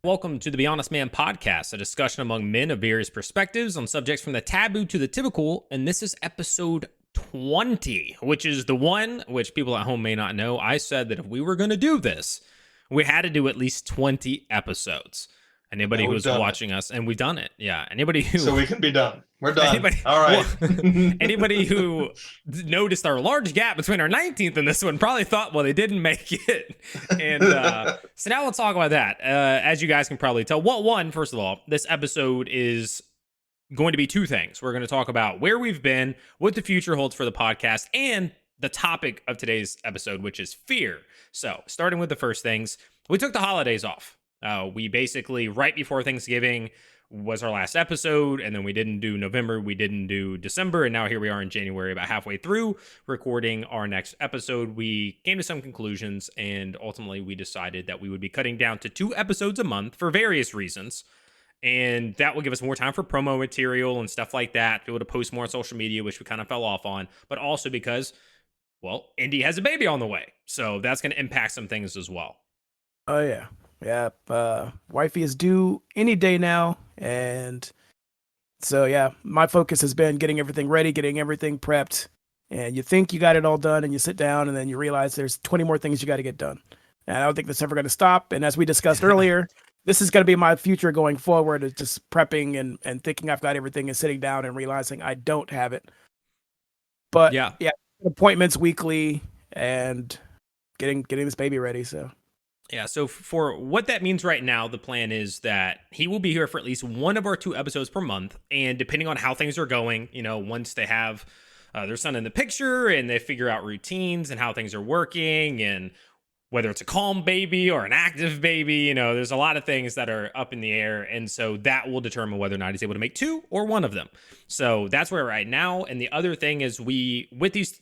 Welcome to the Be Honest Man podcast, a discussion among men of various perspectives on subjects from the taboo to the typical. And this is episode 20, which is the one which people at home may not know. I said that if we were going to do this, we had to do at least 20 episodes. Anybody who's watching us, and we've done it. Yeah. Anybody who. So we can be done. We're done. All right. Well, anybody who noticed our large gap between our 19th and this one probably thought, well, they didn't make it. And so now let's talk about that. As you guys can probably tell, first of all, this episode is going to be two things. We're going to talk about where we've been, what the future holds for the podcast, and the topic of today's episode, which is fear. So starting with the first things, we took the holidays off. We basically, right before Thanksgiving was our last episode, and then we didn't do November, we didn't do December, and now here we are in January, about halfway through recording our next episode. We came to some conclusions, and ultimately we decided that we would be cutting down to 2 episodes a month for various reasons, and that will give us more time for promo material and stuff like that, be able to post more on social media, which we kind of fell off on, but also because, well, Indy has a baby on the way, so that's going to impact some things as well. Oh, yeah. Yeah, wifey is due any day now, and so yeah, my focus has been getting everything ready, getting everything prepped, and you think you got it all done, and you sit down, and then you realize there's 20 more things you got to get done, and I don't think that's ever going to stop, and as we discussed earlier, this is going to be my future going forward, is just prepping and thinking I've got everything and sitting down and realizing I don't have it, but yeah, appointments weekly, and getting this baby ready, so... Yeah, so for what that means right now, the plan is that he will be here for at least one of our 2 episodes per month. And depending on how things are going, once they have their son in the picture and they figure out routines and how things are working and whether it's a calm baby or an active baby, there's a lot of things that are up in the air. And so that will determine whether or not he's able to make 2 or 1 of them. So that's where we're at now. And the other thing is with these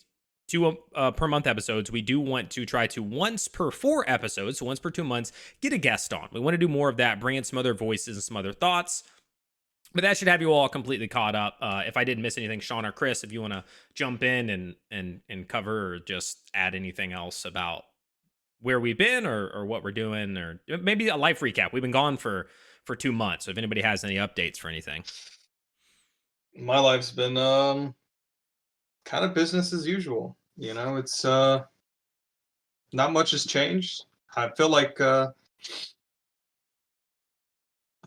2 per month episodes, we do want to try to once per 4 episodes, so once per 2 months, get a guest on. We want to do more of that, bring in some other voices and some other thoughts. But that should have you all completely caught up. If I didn't miss anything, Sean or Chris, if you want to jump in and cover or just add anything else about where we've been or what we're doing, or maybe a life recap. We've been gone for 2 months. So if anybody has any updates for anything. My life's been kind of business as usual. It's not much has changed. I feel like a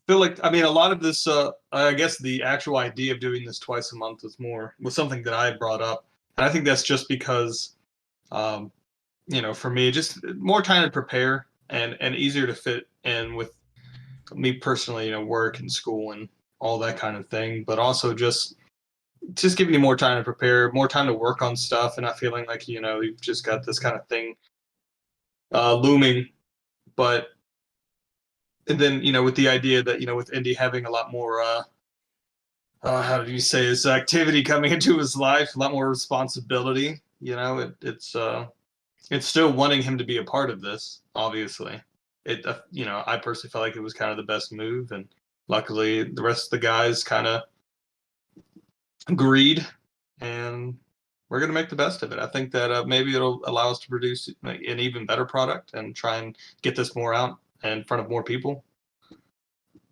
lot of this I guess the actual idea of doing this twice a month was something that I brought up. And I think that's just because for me, just more time to prepare and easier to fit in with me personally, work and school and all that kind of thing, but also just giving you more time to prepare, more time to work on stuff, and not feeling like you've just got this kind of thing looming. But and then with the idea that with Indy having a lot more how do you say his activity coming into his life, a lot more responsibility. It's still wanting him to be a part of this. Obviously, I personally felt like it was kind of the best move, and luckily the rest of the guys kind of agreed, and we're going to make the best of it. I think that maybe it'll allow us to produce an even better product and try and get this more out in front of more people.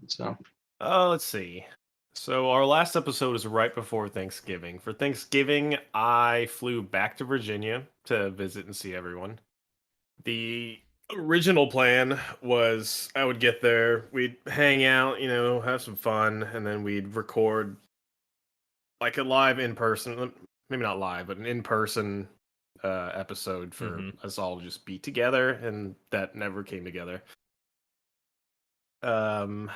So, let's see. So our last episode is right before Thanksgiving. For Thanksgiving, I flew back to Virginia to visit and see everyone. The original plan was I would get there, we'd hang out, have some fun, and then we'd record like a live in-person, maybe not live, but an in-person episode for us all to just be together, and that never came together. So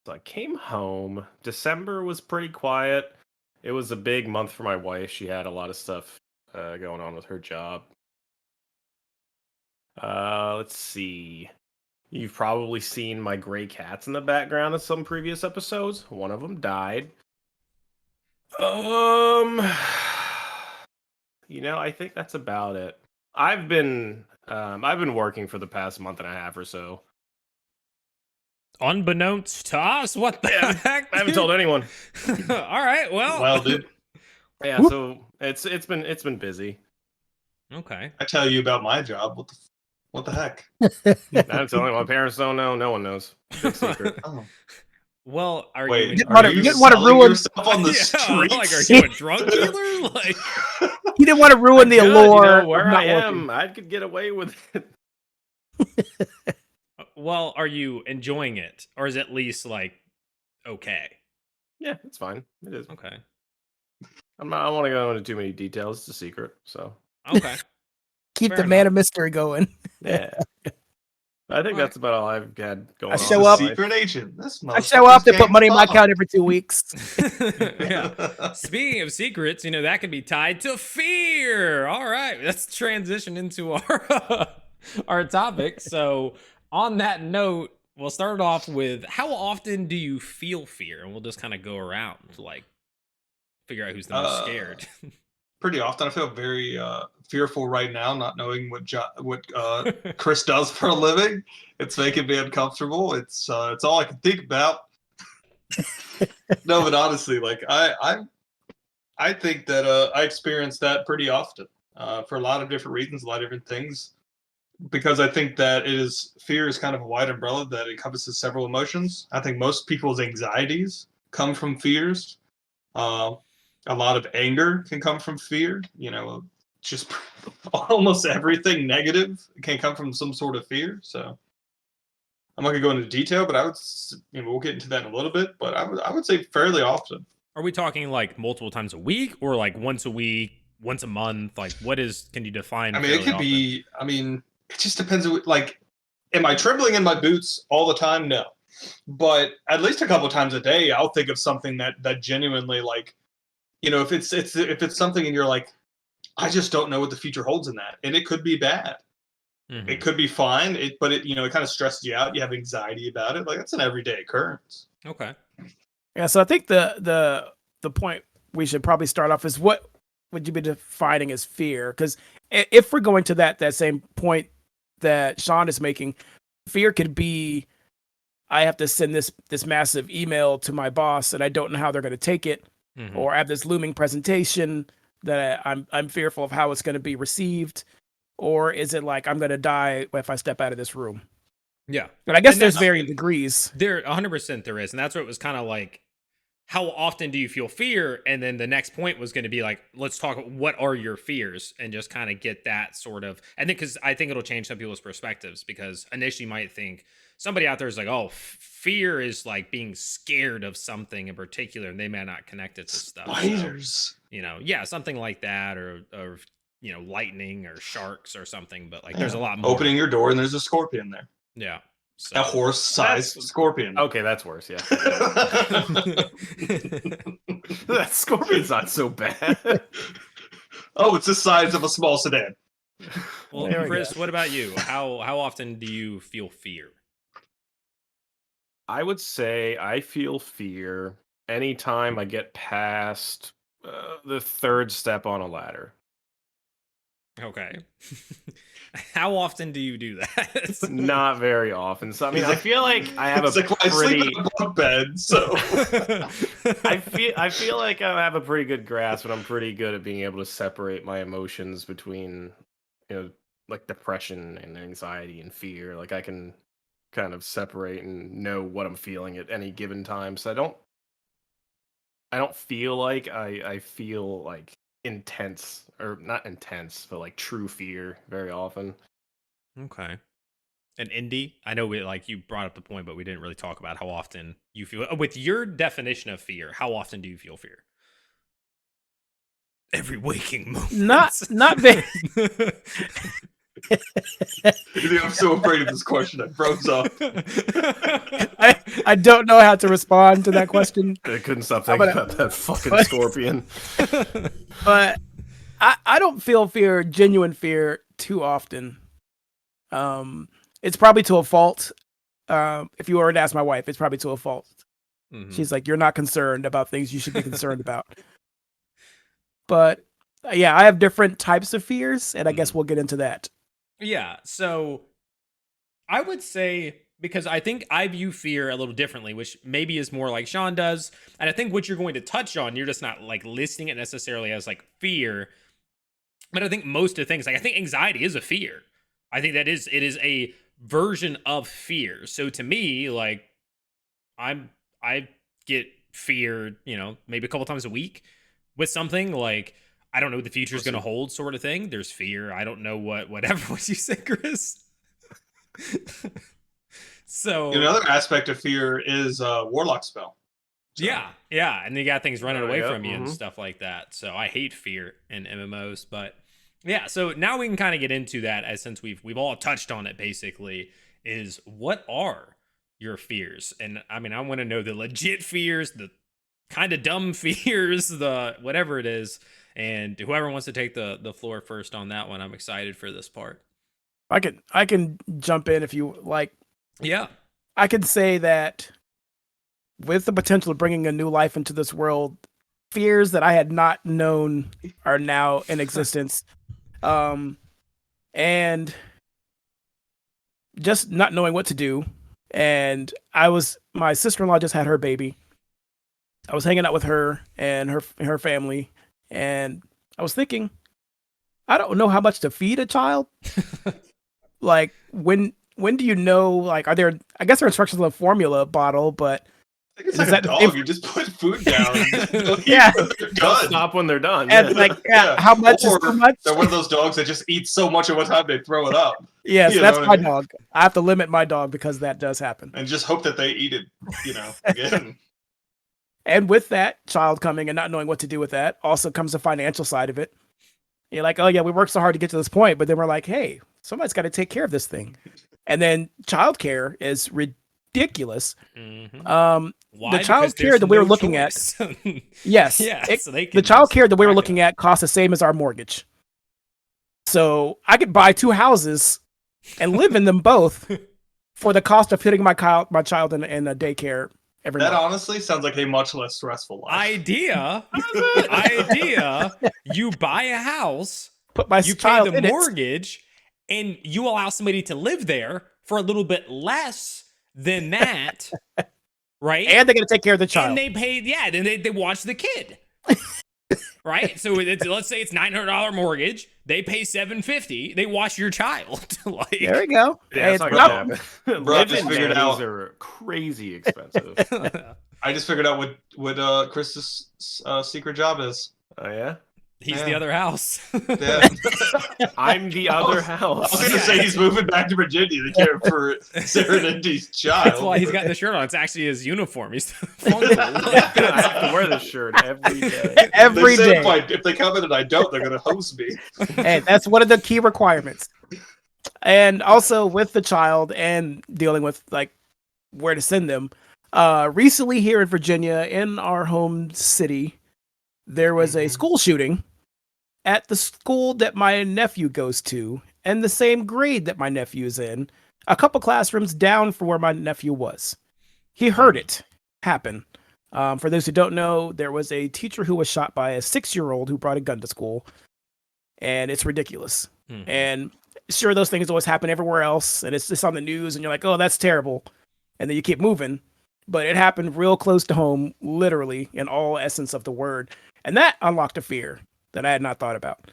I came home. December was pretty quiet. It was a big month for my wife. She had a lot of stuff going on with her job. Let's see. You've probably seen my gray cats in the background of some previous episodes. One of them died. I think that's about it. I've been working for the past month and a half or so. Unbeknownst to us, what the heck? I haven't told anyone. All right, well, dude. Yeah, so it's been busy. Okay. I tell you about my job. What the What the heck? I'm telling you, my parents don't know. No one knows. Big secret. Oh, Well, are wait, you? are you didn't wanna selling ruin- yourself on the Yeah, like, are streets? you a drug dealer? Like, He didn't want to ruin the Good, allure of where not I working. am, I could get away with it. well, are you enjoying it, or is it at least like okay? Yeah, it's fine. It is. Okay, I'm not. I don't want to go into too many details. It's a secret. So okay. Keep Fair the enough. man of mystery going. yeah, I think All that's about all I've had going on. I show in the up- life. secret agent. This I show up to motherfucker's put money in my gang account every 2 weeks. Yeah. Speaking of secrets, that can be tied to fear. All right, let's transition into our our topic. So, on that note, we'll start off with how often do you feel fear, and we'll just kind of go around to like figure out who's the most scared. Pretty often. I feel very fearful right now, not knowing what Chris does for a living. It's making me uncomfortable. It's all I can think about. No, but honestly, like I think that I experience that pretty often for a lot of different reasons, a lot of different things. Because I think that fear is kind of a wide umbrella that encompasses several emotions. I think most people's anxieties come from fears. Uh, a lot of anger can come from fear. Just almost everything negative can come from some sort of fear. So I'm not gonna go into detail, but we'll get into that in a little bit. But I would say fairly often. Are we talking like multiple times a week, or like once a week, once a month? Like, can you define? I mean, it fairly could often? be. I mean, it just depends. Like, am I trembling in my boots all the time? No, but at least a couple times a day, I'll think of something that genuinely, like, if it's something and you're like, I just don't know what the future holds in that, and it could be bad. Mhm. It could be fine. But it kind of stresses you out. You have anxiety about it. Like, that's an everyday occurrence. Okay. Yeah, so I think the point we should probably start off is what would you be defining as fear? Because if we're going to that same point that Sean is making, fear could be I have to send this massive email to my boss and I don't know how they're going to take it, Mhm. or I have this looming presentation that I'm fearful of how it's going to be received, or is it like I'm going to die if I step out of this room? Yeah. And I guess And there's that's- varying degrees. There, 100% there is, and that's what it was kind of like. How often do you feel fear? And then the next point was going to be like, let's talk. What are your fears? And just kind of get that sort of. And then because I think it'll change some people's perspectives. Because initially, you might think somebody out there is like, oh, fear is like being scared of something in particular, and they may not connect it to stuff. So, Spiders. yeah, something like that, or lightning or sharks or something. But like, there's a lot more. Opening your door and there's a scorpion there. Yeah. So. A horse-sized scorpion. Okay, that's worse. Yeah, that scorpion's not so bad. Oh, it's the size of a small sedan. Well, There we Chris, what about you? How often do you feel fear? I would say I feel fear anytime I get past the third step on a ladder. Okay. How often do you do that? Not very often. So I mean, I feel like I have a It's like, well, I sleep pretty. in a bunk bed, so I feel like I have a pretty good grasp, and I'm pretty good at being able to separate my emotions between, like depression and anxiety and fear. Like I can kind of separate and know what I'm feeling at any given time. So I don't feel like I feel like intense, or not intense, but like true fear very often. Okay. And Indy, I know you brought up the point, but we didn't really talk about how often you feel. With your definition of fear, how often do you feel fear? Every waking moment. Not very. I'm so afraid of this question. I froze up. I don't know how to respond to that question, I couldn't stop How thinking about- about that fucking scorpion. but I don't feel fear, genuine fear, too often. It's probably to a fault. If you were to ask my wife, it's probably to a fault. Mhm. She's like, you're not concerned about things you should be concerned about. But yeah, I have different types of fears, and I guess we'll get into that. Yeah. So I would say, because I think I view fear a little differently, which maybe is more like Sean does. And I think what you're going to touch on, you're just not like listing it necessarily as like fear. But I think most of the things, like I think anxiety is a fear. I think it is a version of fear. So to me, like I get fear, maybe a couple times a week with something like I don't know what the future is going to hold, sort of thing. There's fear. I don't know whatever what you say, Chris. So Another aspect of fear is warlock spell. So. Yeah, and you got things running away yep, from you and stuff like that. So I hate fear in MMOs, but yeah. So now we can kind of get into that, as since we've all touched on it. Basically, is what are your fears? And I mean, I want to know the legit fears, the kind of dumb fears, the whatever it is. And whoever wants to take the floor first on that one, I'm excited for this part. I can jump in if you like. Yeah, I could say that with the potential of bringing a new life into this world, fears that I had not known are now in existence. And just not knowing what to do. And my sister-in-law just had her baby. I was hanging out with her and her family, and I was thinking, I don't know how much to feed a child. Like when do you know? Like, I guess there are instructions on the formula bottle, but I think it's like a dog. You just put food down. Yeah, they're done. Stop when they're done. And how much is too much? They're one of those dogs that just eat so much at one time they throw it up. Yes, that's my dog. I have to limit my dog because that does happen. And just hope that they eat it, again. And with that child coming and not knowing what to do with that, also comes the financial side of it. You're like, oh yeah, we worked so hard to get to this point, but then we're like, hey, somebody's got to take care of this thing. And then childcare is ridiculous. Mm-hmm. The childcare that we were looking at, yes, so the childcare that we were looking at costs the same as our mortgage. So I could buy 2 houses and live in them both for the cost of putting my child in a daycare every month. That honestly sounds like a much less stressful life. Idea. You buy a house, put my you child pay the in mortgage, and you allow somebody to live there for a little bit less than that, right? And they're going to take care of the child. And they pay, then they watch the kid. Right, so let's say it's $900 mortgage. They pay $750. They watch your child. Like, there we go. Yeah, hey, not gonna happen. Bro, I just figured out are crazy expensive. I just figured out what Chris's secret job is. Oh yeah, he's the other house. Yeah. I'm the other house. I was gonna say he's moving back to Virginia to care for Sarah and Indy's child. That's why he's got the shirt on. It's actually his uniform. He's I have to wear this shirt every day. Every day. If they come in and I don't, they're gonna hose me. Hey, that's one of the key requirements. And also with the child and dealing with like where to send them. Recently here in Virginia, in our home city, there was a school shooting at the school that my nephew goes to, and the same grade that my nephew's in, a couple classrooms down from where my nephew was. He heard it happen. For those who don't know, there was a teacher who was shot by a 6-year-old who brought a gun to school, and it's ridiculous. Mm-hmm. And sure, those things always happen everywhere else, and it's just on the news, and you're like, oh, that's terrible. And then you keep moving. But it happened real close to home, literally, in all essence of the word. And that unlocked a fear that I had not thought about.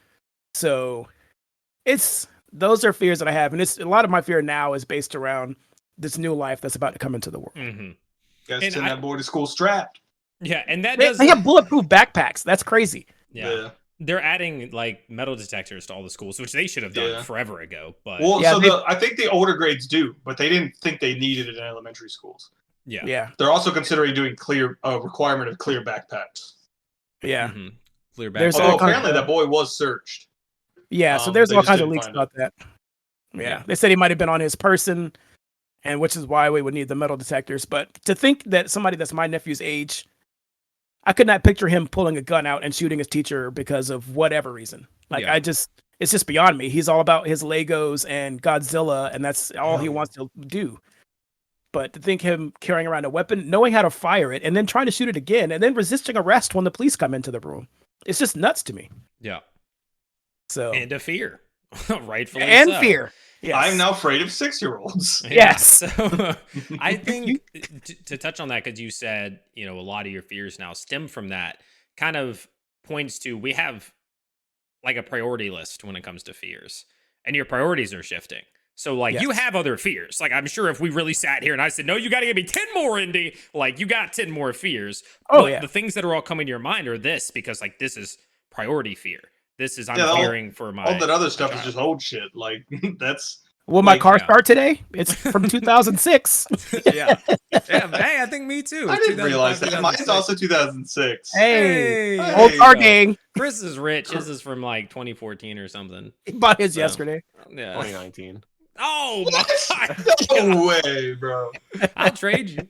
So those are fears that I have. And a lot of my fear now is based around this new life that's about to come into the world. Mm-hmm. Guys, send that boy to school strapped. Yeah, and that they have bulletproof backpacks. That's crazy. Yeah. They're adding like metal detectors to all the schools, which they should have done forever ago. But I think the older grades do, but they didn't think they needed it in elementary schools. Yeah. They're also considering doing requirement of clear backpacks. Yeah. Mm-hmm. Clear backpacks. Although apparently that boy was searched. Yeah, so there's all kinds of leaks about that. Yeah. They said he might have been on his person, and which is why we would need the metal detectors. But to think that somebody that's my nephew's age, I could not picture him pulling a gun out and shooting his teacher because of whatever reason. Like, it's just beyond me. He's all about his Legos and Godzilla, and that's all he wants to do. But to think him carrying around a weapon, knowing how to fire it, and then trying to shoot it again, and then resisting arrest when the police come into the room, it's just nuts to me. Yeah. So and a fear, rightfully and so. Fear. Yes. I'm now afraid of 6-year-olds. Yes. So I think to touch on that, because you said a lot of your fears now stem from that, kind of points to we have like a priority list when it comes to fears. and your priorities are shifting. So, like, you Yes. have other fears. Like, I'm sure if we really sat here and I said, no, you got to give me 10 more, Indy, like, you got 10 more fears. Oh, But yeah. the things that are all coming to your mind are this, because, like, this is priority fear. This is, I'm Yeah, fearing for my all that other my stuff is child. just old shit. Like that's Will my like, car yeah. start today? It's from 2006. Yeah. Yeah. Hey, I think me too. I It's didn't realize 2005, that. Mine's 2006. also 2006. Hey, Hey, old there car you go. gang. Chris is rich. His is from like 2014 or something. He bought his So, yesterday. Yeah. 2019. Oh my What? God. No way, bro. I'll trade you.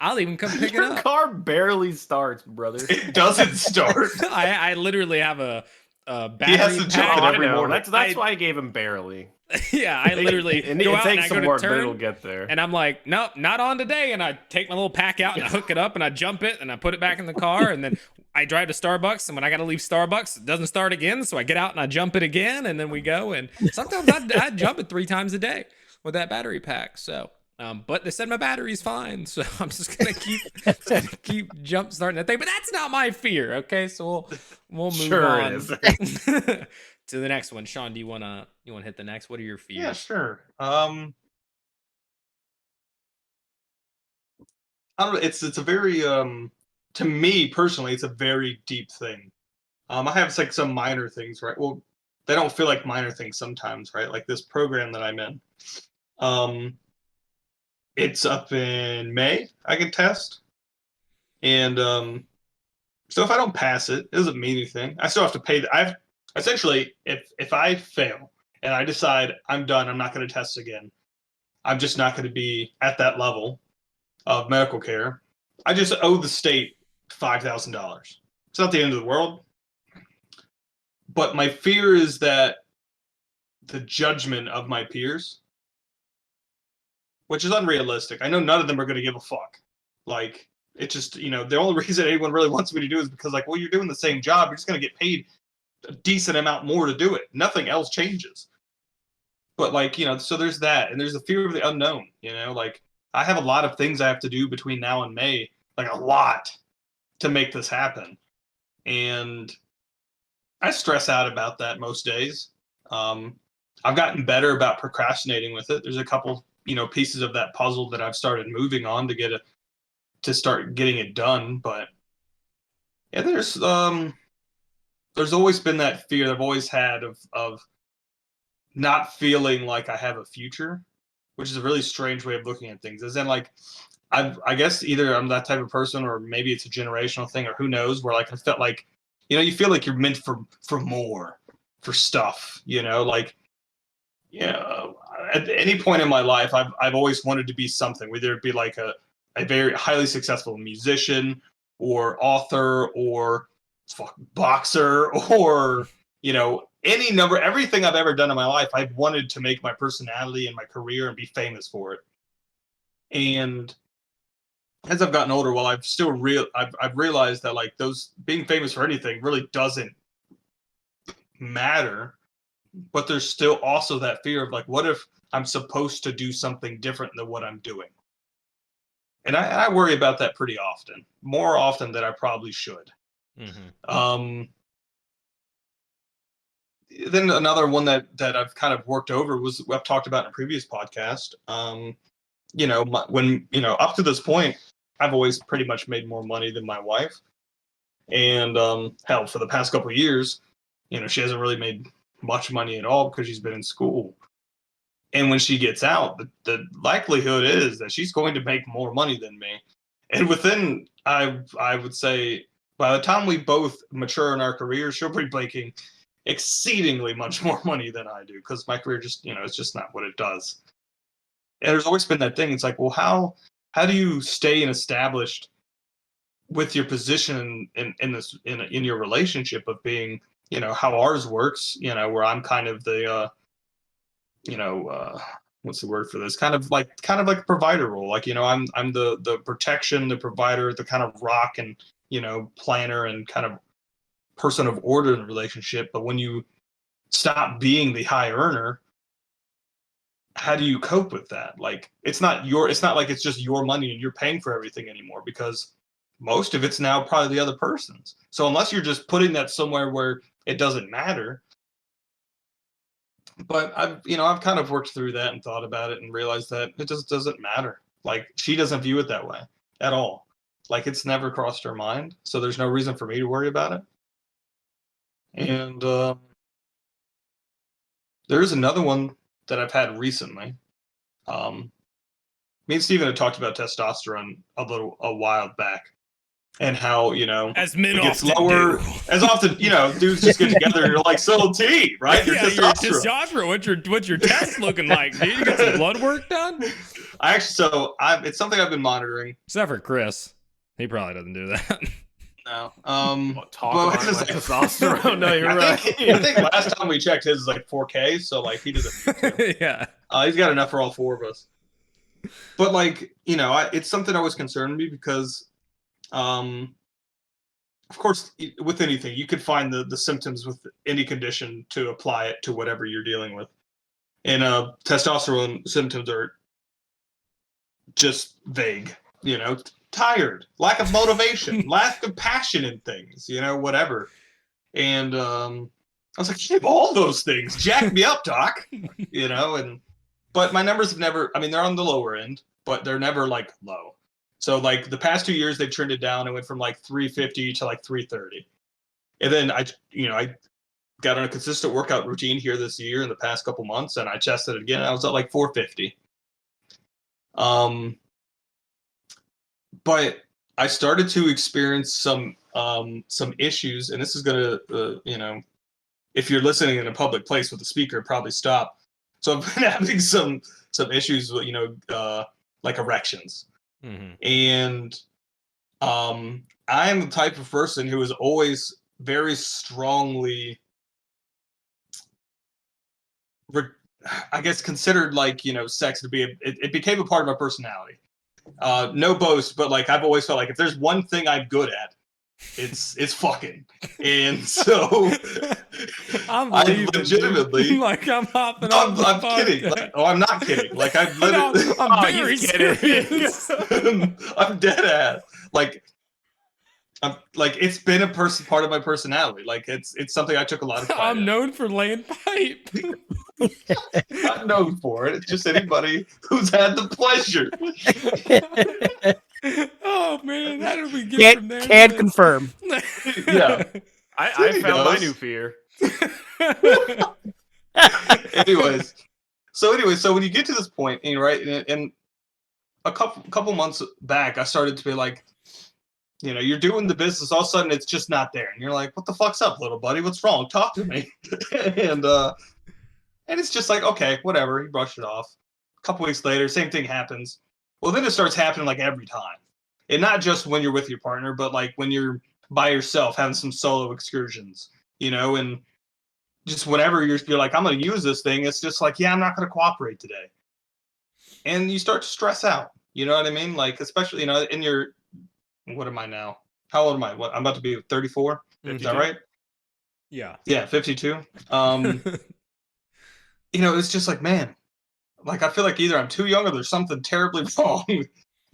I'll even come pick it Your up. car barely starts, brother. It doesn't start. I literally have a battery He has to jump pack. it I every know. morning. That's I- why I gave him barely. Yeah, I literally it, go it out and takes I go some to work, but it'll turn, get there. and I'm like, nope, not on today. And I take my little pack out and I hook it up and I jump it and I put it back in the car. And then I drive to Starbucks. And when I got to leave Starbucks, it doesn't start again. So I get out and I jump it again. And then we go. And sometimes I jump it 3 times a day with that battery pack. So, but they said my battery's fine. So I'm just going to keep jump starting that thing. But that's not my fear. Okay. So we'll move Sure on. it is. To the next one. Sean, do you wanna hit the next? What are your fears? Yeah, sure. I don't know, it's a very to me personally, it's a very deep thing. I have like some minor things, right? Well, they don't feel like minor things sometimes, right? Like this program that I'm in. Um, it's up in May. I can test, and so if I don't pass it, it doesn't mean anything. I still have to pay. I've essentially, if I fail and I decide I'm done, I'm not going to test again. I'm just not going to be at that level of medical care. I just owe the state $5,000. It's not the end of the world. But my fear is that the judgment of my peers, which is unrealistic. I know none of them are going to give a fuck. Like, it's just, the only reason anyone really wants me to do it is because, like, well, you're doing the same job. You're just going to get paid a decent amount more to do it. Nothing else changes. But, like, so there's that. And there's the fear of the unknown, like, I have a lot of things I have to do between now and May, like a lot, to make this happen. And I stress out about that most days. I've gotten better about procrastinating with it. There's a couple, pieces of that puzzle that I've started moving on to start getting it done. But yeah, there's always been that fear that I've always had of not feeling like I have a future, which is a really strange way of looking at things. As in, like, I guess either I'm that type of person, or maybe it's a generational thing, or who knows, where, like, I felt like, you feel like you're meant for more, for stuff, like, at any point in my life, I've always wanted to be something, whether it be like a very highly successful musician or author or boxer or, any number, everything I've ever done in my life, I've wanted to make my personality and my career and be famous for it. And as I've gotten older, well, I've realized that, like, those being famous for anything really doesn't matter. But there's still also that fear of, like, what if I'm supposed to do something different than what I'm doing? And I worry about that pretty often, more often than I probably should. Mm-hmm. Then another one that I've kind of worked over was I've talked about in a previous podcast. When up to this point, I've always pretty much made more money than my wife, and hell, for the past couple of years, she hasn't really made much money at all because she's been in school. And when she gets out, the likelihood is that she's going to make more money than me. And within, I would say, by the time we both mature in our careers, she'll be making exceedingly much more money than I do, because my career just, it's just not what it does. And there's always been that thing. It's like, well, how do you stay established with your position in your relationship of being, how ours works, where I'm kind of the what's the word for this? Kind of like a provider role. Like, I'm the protection, the provider, the kind of rock and, planner and kind of person of order in the relationship. But when you stop being the high earner, how do you cope with that? Like, it's not like it's just your money and you're paying for everything anymore, because most of it's now probably the other person's. So unless you're just putting that somewhere where it doesn't matter, But I've kind of worked through that and thought about it and realized that it just doesn't matter. Like, she doesn't view it that way at all. Like, it's never crossed her mind, so there's no reason for me to worry about it. And there's another one that I've had recently. Me and Steven had talked about testosterone a while back, and how as men it gets often lower do. as often. Dudes just get together and you're like, so T, right? Your Yeah, testosterone. your testosterone. What's your test looking like, dude? You got some blood work done? It's something I've been monitoring. Except for Chris, he probably doesn't do that. No. Talk but about it's my like- testosterone. No, you're I right. think last time we checked, his is like 4K, so like he doesn't need to. Yeah. He's got enough for all four of us. But like, it's something that always concerned me because, of course, with anything, you could find the symptoms with any condition to apply it to whatever you're dealing with. And testosterone symptoms are just vague, tired, lack of motivation, lack of passion in things, whatever. And I was like, you have all those things. Jack me up, doc. But my numbers have never, they're on the lower end, but they're never like low. So like the past 2 years, they've trended down. It went from like 350 to like 330. And then I got on a consistent workout routine here this year in the past couple months, and I tested it again. I was at like 450. But I started to experience some issues, and this is gonna, if you're listening in a public place with a speaker, probably stop. So I've been having some issues with, like erections. Mm-hmm. And I am the type of person who is always very strongly, I guess, considered like, sex to be, it became a part of my personality. No boast, but like I've always felt like if there's one thing I'm good at, it's fucking. And so I'm I leaving, legitimately dude. Like I'm hopping off the I'm kidding. podcast. I'm not kidding. Like I literally No, I'm very he's kidding. serious. I'm dead ass. Like it's been a part of my personality. Like it's something I took a lot of pride I'm in. known for laying pipe. Not known for it. It's just anybody who's had the pleasure. Oh man, how did we get from there? Can't confirm. Yeah. I found my does. new fear. Anyways, so when you get to this point, and a couple months back, I started to be like, you're doing the business, all of a sudden it's just not there, and you're like, what the fuck's up, little buddy? What's wrong? Talk to me. And it's just like, okay, whatever. You brush it off. A couple weeks later, same thing happens. Well, then it starts happening like every time, and not just when you're with your partner, but like when you're by yourself, having some solo excursions, and just whenever you're like, I'm going to use this thing, it's just like, yeah, I'm not going to cooperate today. And you start to stress out. You know what I mean? Like, especially, in your, what am I now? How old am I? What, I'm about to be 34. Is that right? Yeah. Yeah, 52. It's just like, man, like, I feel like either I'm too young or there's something terribly wrong,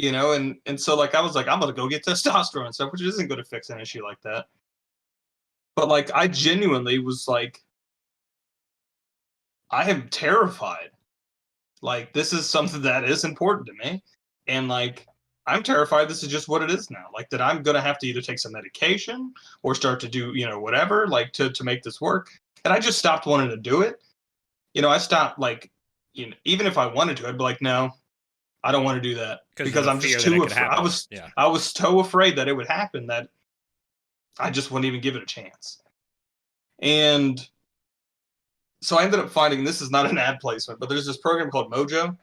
and so like, I was like, I'm going to go get testosterone and stuff, which isn't going to fix an issue like that. But like, I genuinely was like, I am terrified. Like, this is something that is important to me. And like, I'm terrified this is just what it is now. Like, that I'm going to have to either take some medication or start to do, whatever, like to make this work. And I just stopped wanting to do it. I stopped, like, even if I wanted to, I'd be like, no, I don't want to do that. Because I'm just too afraid. I was so afraid that it would happen that I just wouldn't even give it a chance. And so I ended up finding, this is not an ad placement, but there's this program called Mojo,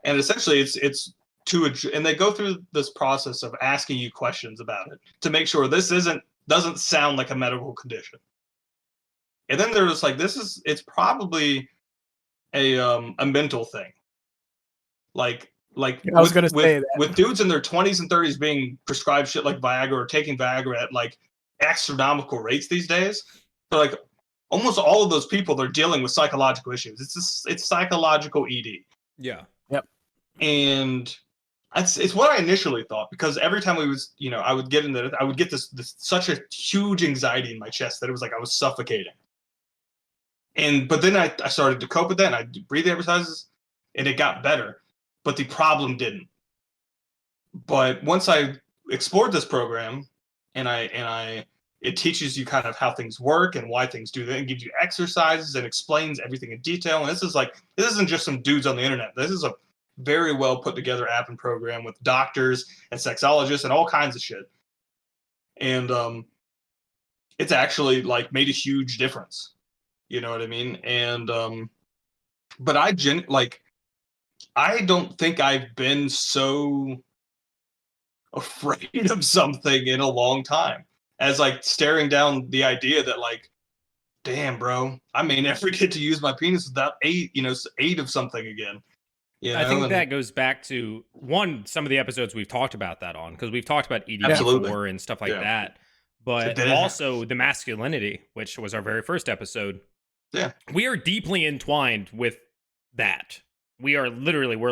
and essentially it's and they go through this process of asking you questions about it to make sure this doesn't sound like a medical condition. And then they're just like, it's probably a mental thing. Like I was going to say that. with dudes in their 20s and 30s being prescribed shit like Viagra or taking Viagra at like astronomical rates these days, they're like, almost all of those people, they're dealing with psychological issues. It's psychological ED. Yeah. Yep. And it's what I initially thought, because every time I would get into it, I would get this such a huge anxiety in my chest that it was like I was suffocating. but then I started to cope with that, and I did breathing exercises, and it got better. But the problem didn't. But once I explored this program, it teaches you kind of how things work and why things do that, and gives you exercises and explains everything in detail. And this isn't just some dudes on the internet. This is a very well put together app and program with doctors and sexologists and all kinds of shit. And it's actually like made a huge difference. You know what I mean? And but I don't think I've been so afraid of something in a long time as like staring down the idea that like, damn, bro, I may never get to use my penis without aid of something again. I think that goes back to some of the episodes we've talked about that on, because we've talked about ED Absolutely. before and stuff like that, but So also the masculinity, which was our very first episode. Yeah, we are deeply entwined with that. We're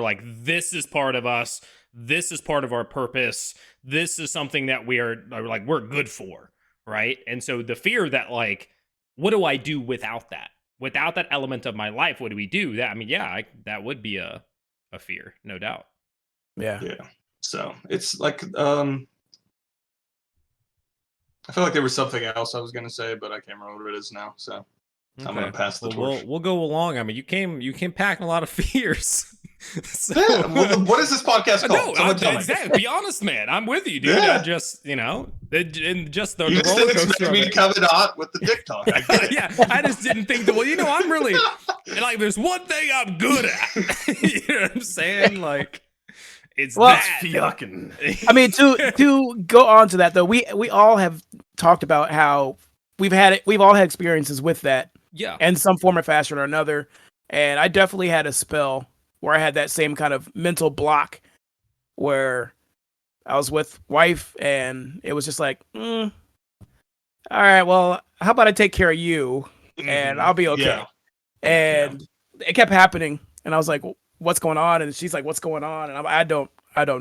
like, this is part of us. This is part of our purpose. This is something that we're good for, right? And so the fear that like, what do I do without that? Without that element of my life, what do we do? That, I mean, that would be a fear, no doubt. Yeah. So it's like, I feel like there was something else I was gonna say, but I can't remember what it is now. So I'm gonna pass the torch. We'll go along. I mean, you came packing a lot of fears. So, yeah, well, what is this podcast called? No, exactly. Be honest, man. I'm with you, dude. Yeah. I just, and just the You just roller didn't coaster expect me to come in hot with the dick talk. I get it. Yeah, I just didn't think that. Well, I'm really like. There's one thing I'm good at. You know what I'm saying? Like, it's that. Yucking. I mean, to go on to that though, we all have talked about how we've all had experiences with that, in some form or fashion or another. And I definitely had a spell where I had that same kind of mental block, where I was with wife and it was just like, all right, well, how about I take care of you and I'll be okay. Yeah. And it kept happening, and I was like, what's going on? And she's like, what's going on? And I don't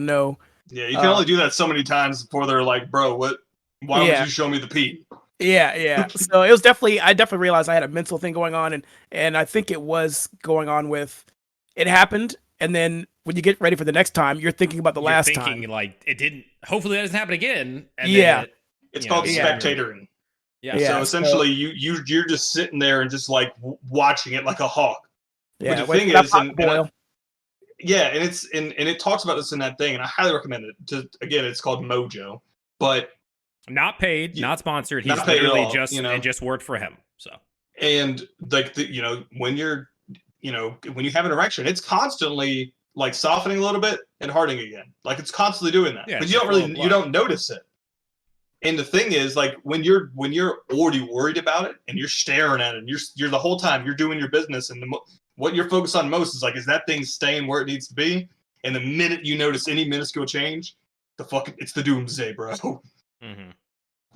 know. Yeah, you can only do that so many times before they're like, bro, why would you show me the pee? Yeah. So it was I definitely realized I had a mental thing going on, and I think it was going on with, it happened, and then when you get ready for the next time, you're thinking about the last time. Like, it didn't, hopefully that doesn't happen again. And it's called spectatoring. Yeah. So essentially you're just sitting there and just like watching it like a hawk. Yeah. But the thing is, and it talks about this in that thing, and I highly recommend it. Again, it's called Mojo, but not paid, not sponsored. He's not paid literally all, and just worked for him. So, and like when you have an erection, it's constantly like softening a little bit and hardening again. Like it's constantly doing that, but you don't notice it. And the thing is, like when you're already worried about it and you're staring at it, and you're the whole time you're doing your business, and what you're focused on most is like, is that thing staying where it needs to be? And the minute you notice any minuscule change, it's the doomsday, bro. Mm-hmm.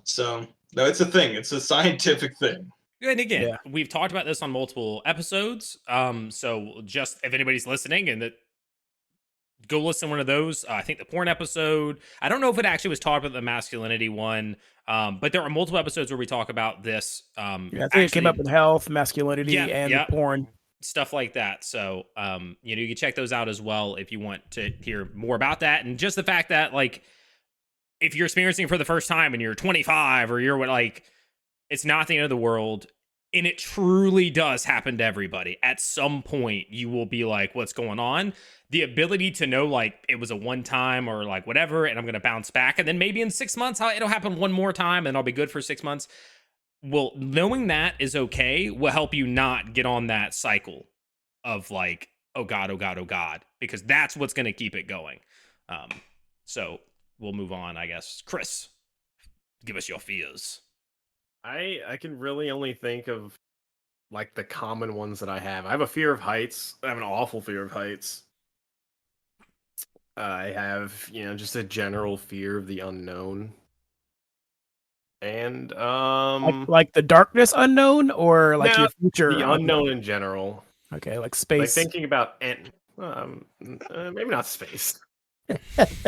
So no, it's a thing. It's a scientific thing. And again, we've talked about this on multiple episodes. So just if anybody's listening and go listen to one of those. I think the porn episode, I don't know if it actually was talked about the masculinity one, but there are multiple episodes where we talk about this. I think it came up in health, masculinity, and porn. Stuff like that. So, you can check those out as well if you want to hear more about that. And just the fact that, like, if you're experiencing it for the first time and you're 25 or you're like, it's not the end of the world. And it truly does happen to everybody. At some point, you will be like, what's going on? The ability to know, like, it was a one time or like whatever, and I'm going to bounce back. And then maybe in 6 months, it'll happen one more time and I'll be good for 6 months. Well, knowing that is okay will help you not get on that cycle of like, oh God, oh God, oh God, because that's what's going to keep it going. So we'll move on, I guess. Chris, give us your fears. I can really only think of like the common ones that I have. I have a fear of heights. I have an awful fear of heights. I have, just a general fear of the unknown. And like the darkness unknown, or like your future? The unknown in general. Okay, like space. Like thinking about maybe not space. Like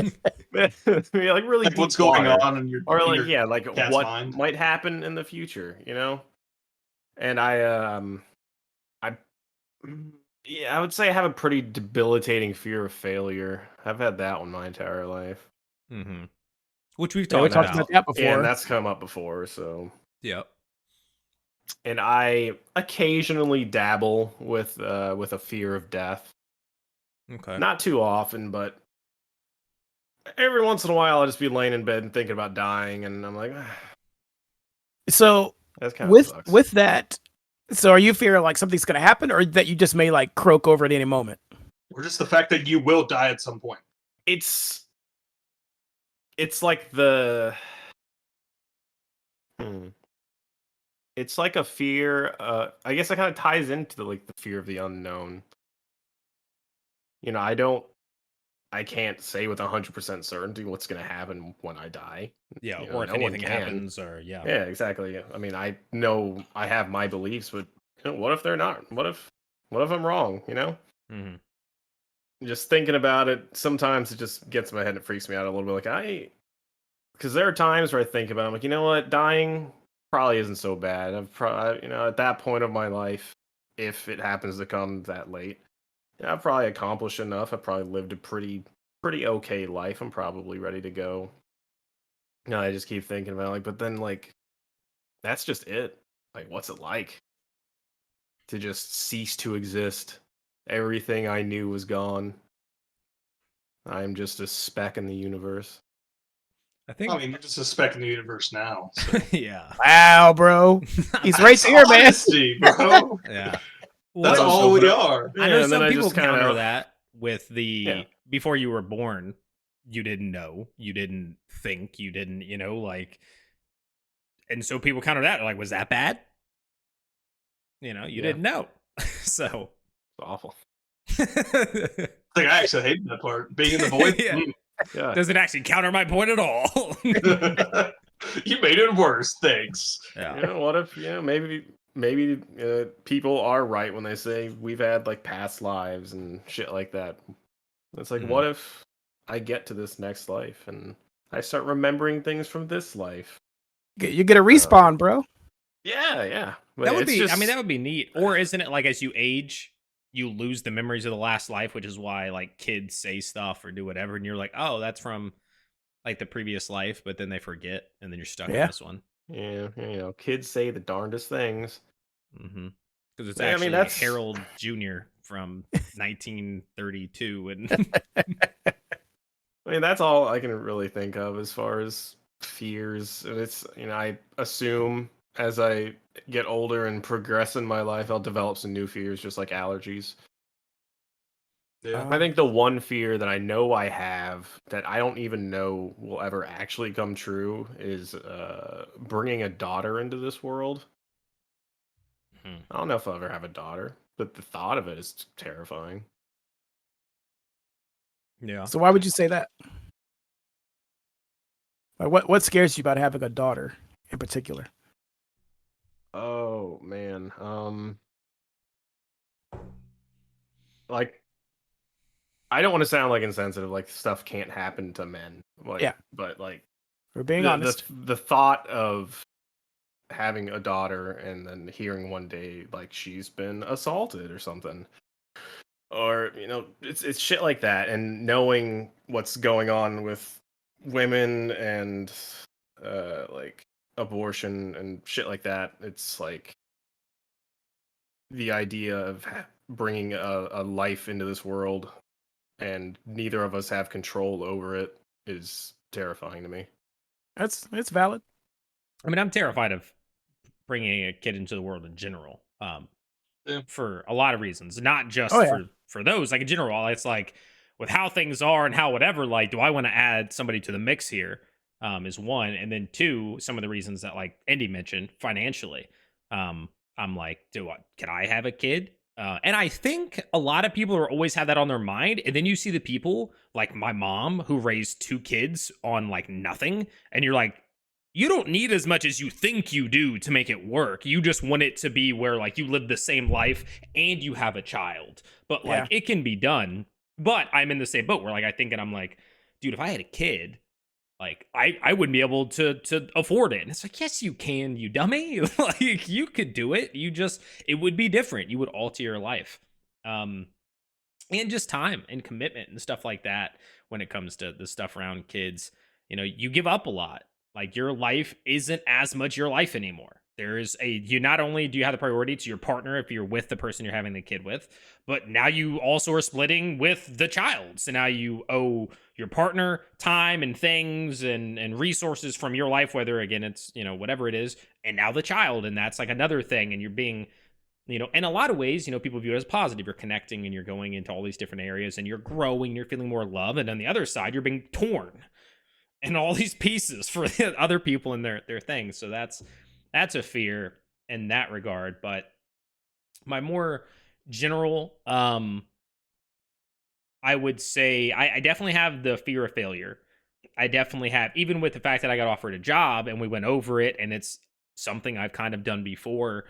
really like what's going on in your, or like in your like what mind. might happen in the future, And I Yeah, I would say I have a pretty debilitating fear of failure. I've had that one my entire life. Mm-hmm. Which we've Yeah, we talked talked about. about that Yeah, before. and that's come up before, so. Yep. And I occasionally dabble with a fear of death. Okay. Not too often, but every once in a while I'll just be laying in bed and thinking about dying, and I'm like, So that kind of with sucks. with that, so are you fearing like something's gonna happen, or that you just may like croak over at any moment? Or just the fact that you will die at some point. It's like the hmm. It's like a fear. I guess it kind of ties into the fear of the unknown. I can't say with 100% certainty what's going to happen when I die. Yeah, You know, or if no one anything can. happens, or yeah. Yeah, exactly. I mean, I know I have my beliefs, but what if they're not? What if I'm wrong? Mm-hmm. Just thinking about it, sometimes it just gets in my head and it freaks me out a little bit. Because there are times where I think about it, I'm like, you know what, dying probably isn't so bad. At that point of my life, if it happens to come that late, I've probably accomplished enough. I've probably lived a pretty okay life. I'm probably ready to go. No, I just keep thinking about but then that's just it. Like, what's it like to just cease to exist? Everything I knew was gone. I'm just a speck in the universe. I think. I mean, you're just a speck in the universe now. So. Yeah. Wow, bro, he's right That's there, man. honesty, bro. Yeah. That's Well, all we are. I know and then some I people just counter kinda, that with the Yeah. before you were born, you didn't know, you didn't think, you didn't, and so people counter that like, was that bad? You Yeah. didn't know. So It's awful. Like, I actually hate that part. Being in the void. Yeah. Yeah. Doesn't actually counter my point at all. You made it worse. Thanks. Yeah. What if maybe people are right when they say we've had past lives and shit like that. It's like, what if I get to this next life and I start remembering things from this life? You get a respawn, bro. Yeah. But That would it's be just, I mean, that would be neat. Or isn't it like as you age, you lose the memories of the last life, which is why like kids say stuff or do whatever, and you're like, oh, that's from like the previous life, but then they forget, and then you're stuck in Yeah. this one. yeah, kids say the darndest things. Mm-hmm. Because it's Yeah, I mean, actually that's- Harold Jr. from 1932, and I mean, that's all I can really think of as far as fears. And it's, I assume as I get older and progress in my life, I'll develop some new fears, just like allergies. Yeah. I think the one fear that I know I have that I don't even know will ever actually come true is bringing a daughter into this world. I don't know if I'll ever have a daughter, but the thought of it is terrifying. yeah. So why would you say that? Like, what scares you about having a daughter in particular? Oh man, like I don't want to sound like insensitive, like stuff can't happen to men. Yeah. But We're being the, honest. the thought of having a daughter and then hearing one day she's been assaulted or something, or it's shit like that, and knowing what's going on with women and abortion and shit like that, it's like the idea of bringing a life into this world and neither of us have control over it is terrifying to me. It's valid. I mean, I'm terrified of bringing a kid into the world in general. Yeah. For a lot of reasons, not just Oh, yeah. for those. Like in general, it's like with how things are and how whatever. Like, do I want to add somebody to the mix here? Is one, and then two, some of the reasons that like Andy mentioned financially. I'm like, can I have a kid? And I think a lot of people are always have that on their mind, and then you see the people like my mom who raised two kids on like nothing, and you're like, you don't need as much as you think you do to make it work. You just want it to be where like you live the same life and you have a child. But like it can be done. But I'm in the same boat where like I think and I'm like, dude, if I had a kid, like I wouldn't be able to afford it. And it's like, yes, you can, you dummy. Like you could do it. It would be different. You would alter your life. Um, and just time and commitment and stuff like that when it comes to the stuff around kids. You give up a lot. Like, your life isn't as much your life anymore. You not only do you have the priority to your partner if you're with the person you're having the kid with, but now you also are splitting with the child. So now you owe your partner time and things and resources from your life, whether again it's, whatever it is, and now the child. And that's like another thing. And you're being, in a lot of ways, people view it as positive. You're connecting and you're going into all these different areas and you're growing, you're feeling more love. And on the other side, you're being torn in all these pieces for the other people and their things. So that's a fear in that regard. But my more general, I would say I definitely have the fear of failure. I definitely have, even with the fact that I got offered a job and we went over it and it's something I've kind of done before.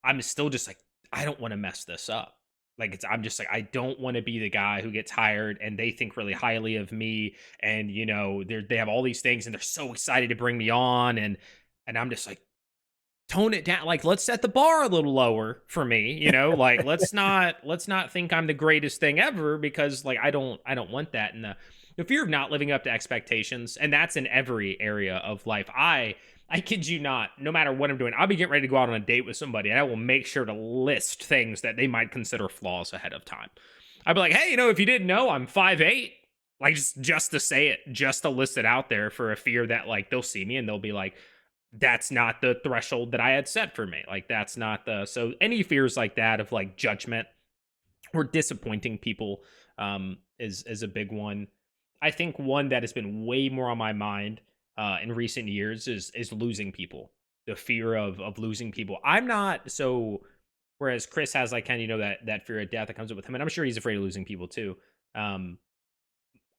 I'm still just like, I don't want to mess this up. Like, I'm just like, I don't want to be the guy who gets hired and they think really highly of me. And, they have all these things and they're so excited to bring me on. And I'm just like, tone it down. Like, let's set the bar a little lower for me, like, let's not think I'm the greatest thing ever, because like, I don't want that. And the fear of not living up to expectations. And that's in every area of life. I kid you not, no matter what I'm doing, I'll be getting ready to go out on a date with somebody and I will make sure to list things that they might consider flaws ahead of time. I'd be like, hey, if you didn't know, I'm 5'8". Like, just to say it, just to list it out there, for a fear that like they'll see me and they'll be like, that's not the threshold that I had set for me. Like, that's not so any fears like that of like judgment or disappointing people is a big one. I think one that has been way more on my mind in recent years is losing people. The fear of losing people. I'm not so. Whereas Chris has like kind of that fear of death that comes up with him, and I'm sure he's afraid of losing people too.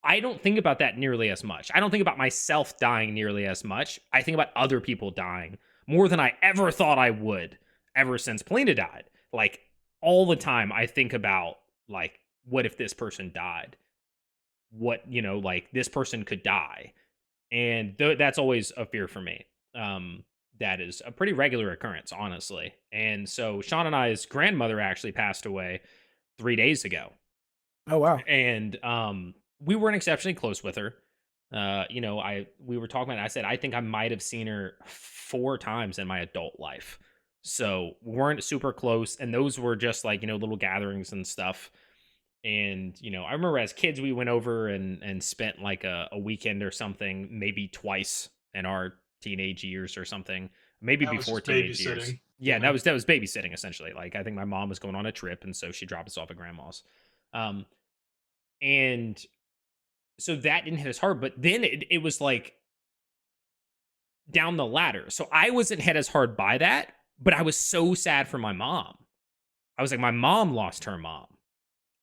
I don't think about that nearly as much. I don't think about myself dying nearly as much. I think about other people dying more than I ever thought I would ever since Polina died. Like, all the time I think about, like, what if this person died? What, like, this person could die. And that's always a fear for me. That is a pretty regular occurrence, honestly. And so Sean and I's grandmother actually passed away 3 days ago. Oh, wow. And we weren't exceptionally close with her. We were talking about it. I said I think I might have seen her 4 times in my adult life. So we weren't super close, and those were just like, little gatherings and stuff. And I remember as kids we went over and spent like a weekend or something, maybe twice in our teenage years or something, maybe That was before just teenage years. babysitting, Yeah, you know? that was babysitting essentially. Like, I think my mom was going on a trip, and so she dropped us off at grandma's. And so that didn't hit as hard, but then it was like down the ladder. So I wasn't hit as hard by that, but I was so sad for my mom. I was like, my mom lost her mom,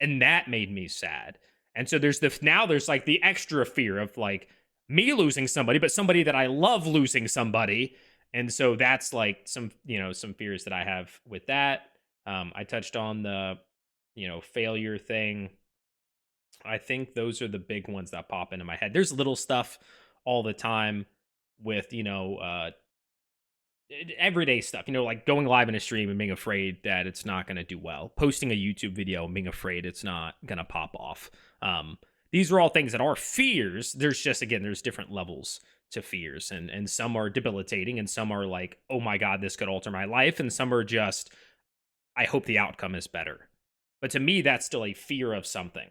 and that made me sad. And so there's like the extra fear of like me losing somebody, but somebody that I love losing somebody. And so that's like some fears that I have with that. I touched on the failure thing. I think those are the big ones that pop into my head. There's little stuff all the time with, everyday stuff, like going live in a stream and being afraid that it's not going to do well, posting a YouTube video and being afraid it's not going to pop off. These are all things that are fears. There's just, again, there's different levels to fears, and some are debilitating and some are like, oh my God, this could alter my life. And some are just, I hope the outcome is better. But to me, that's still a fear of something.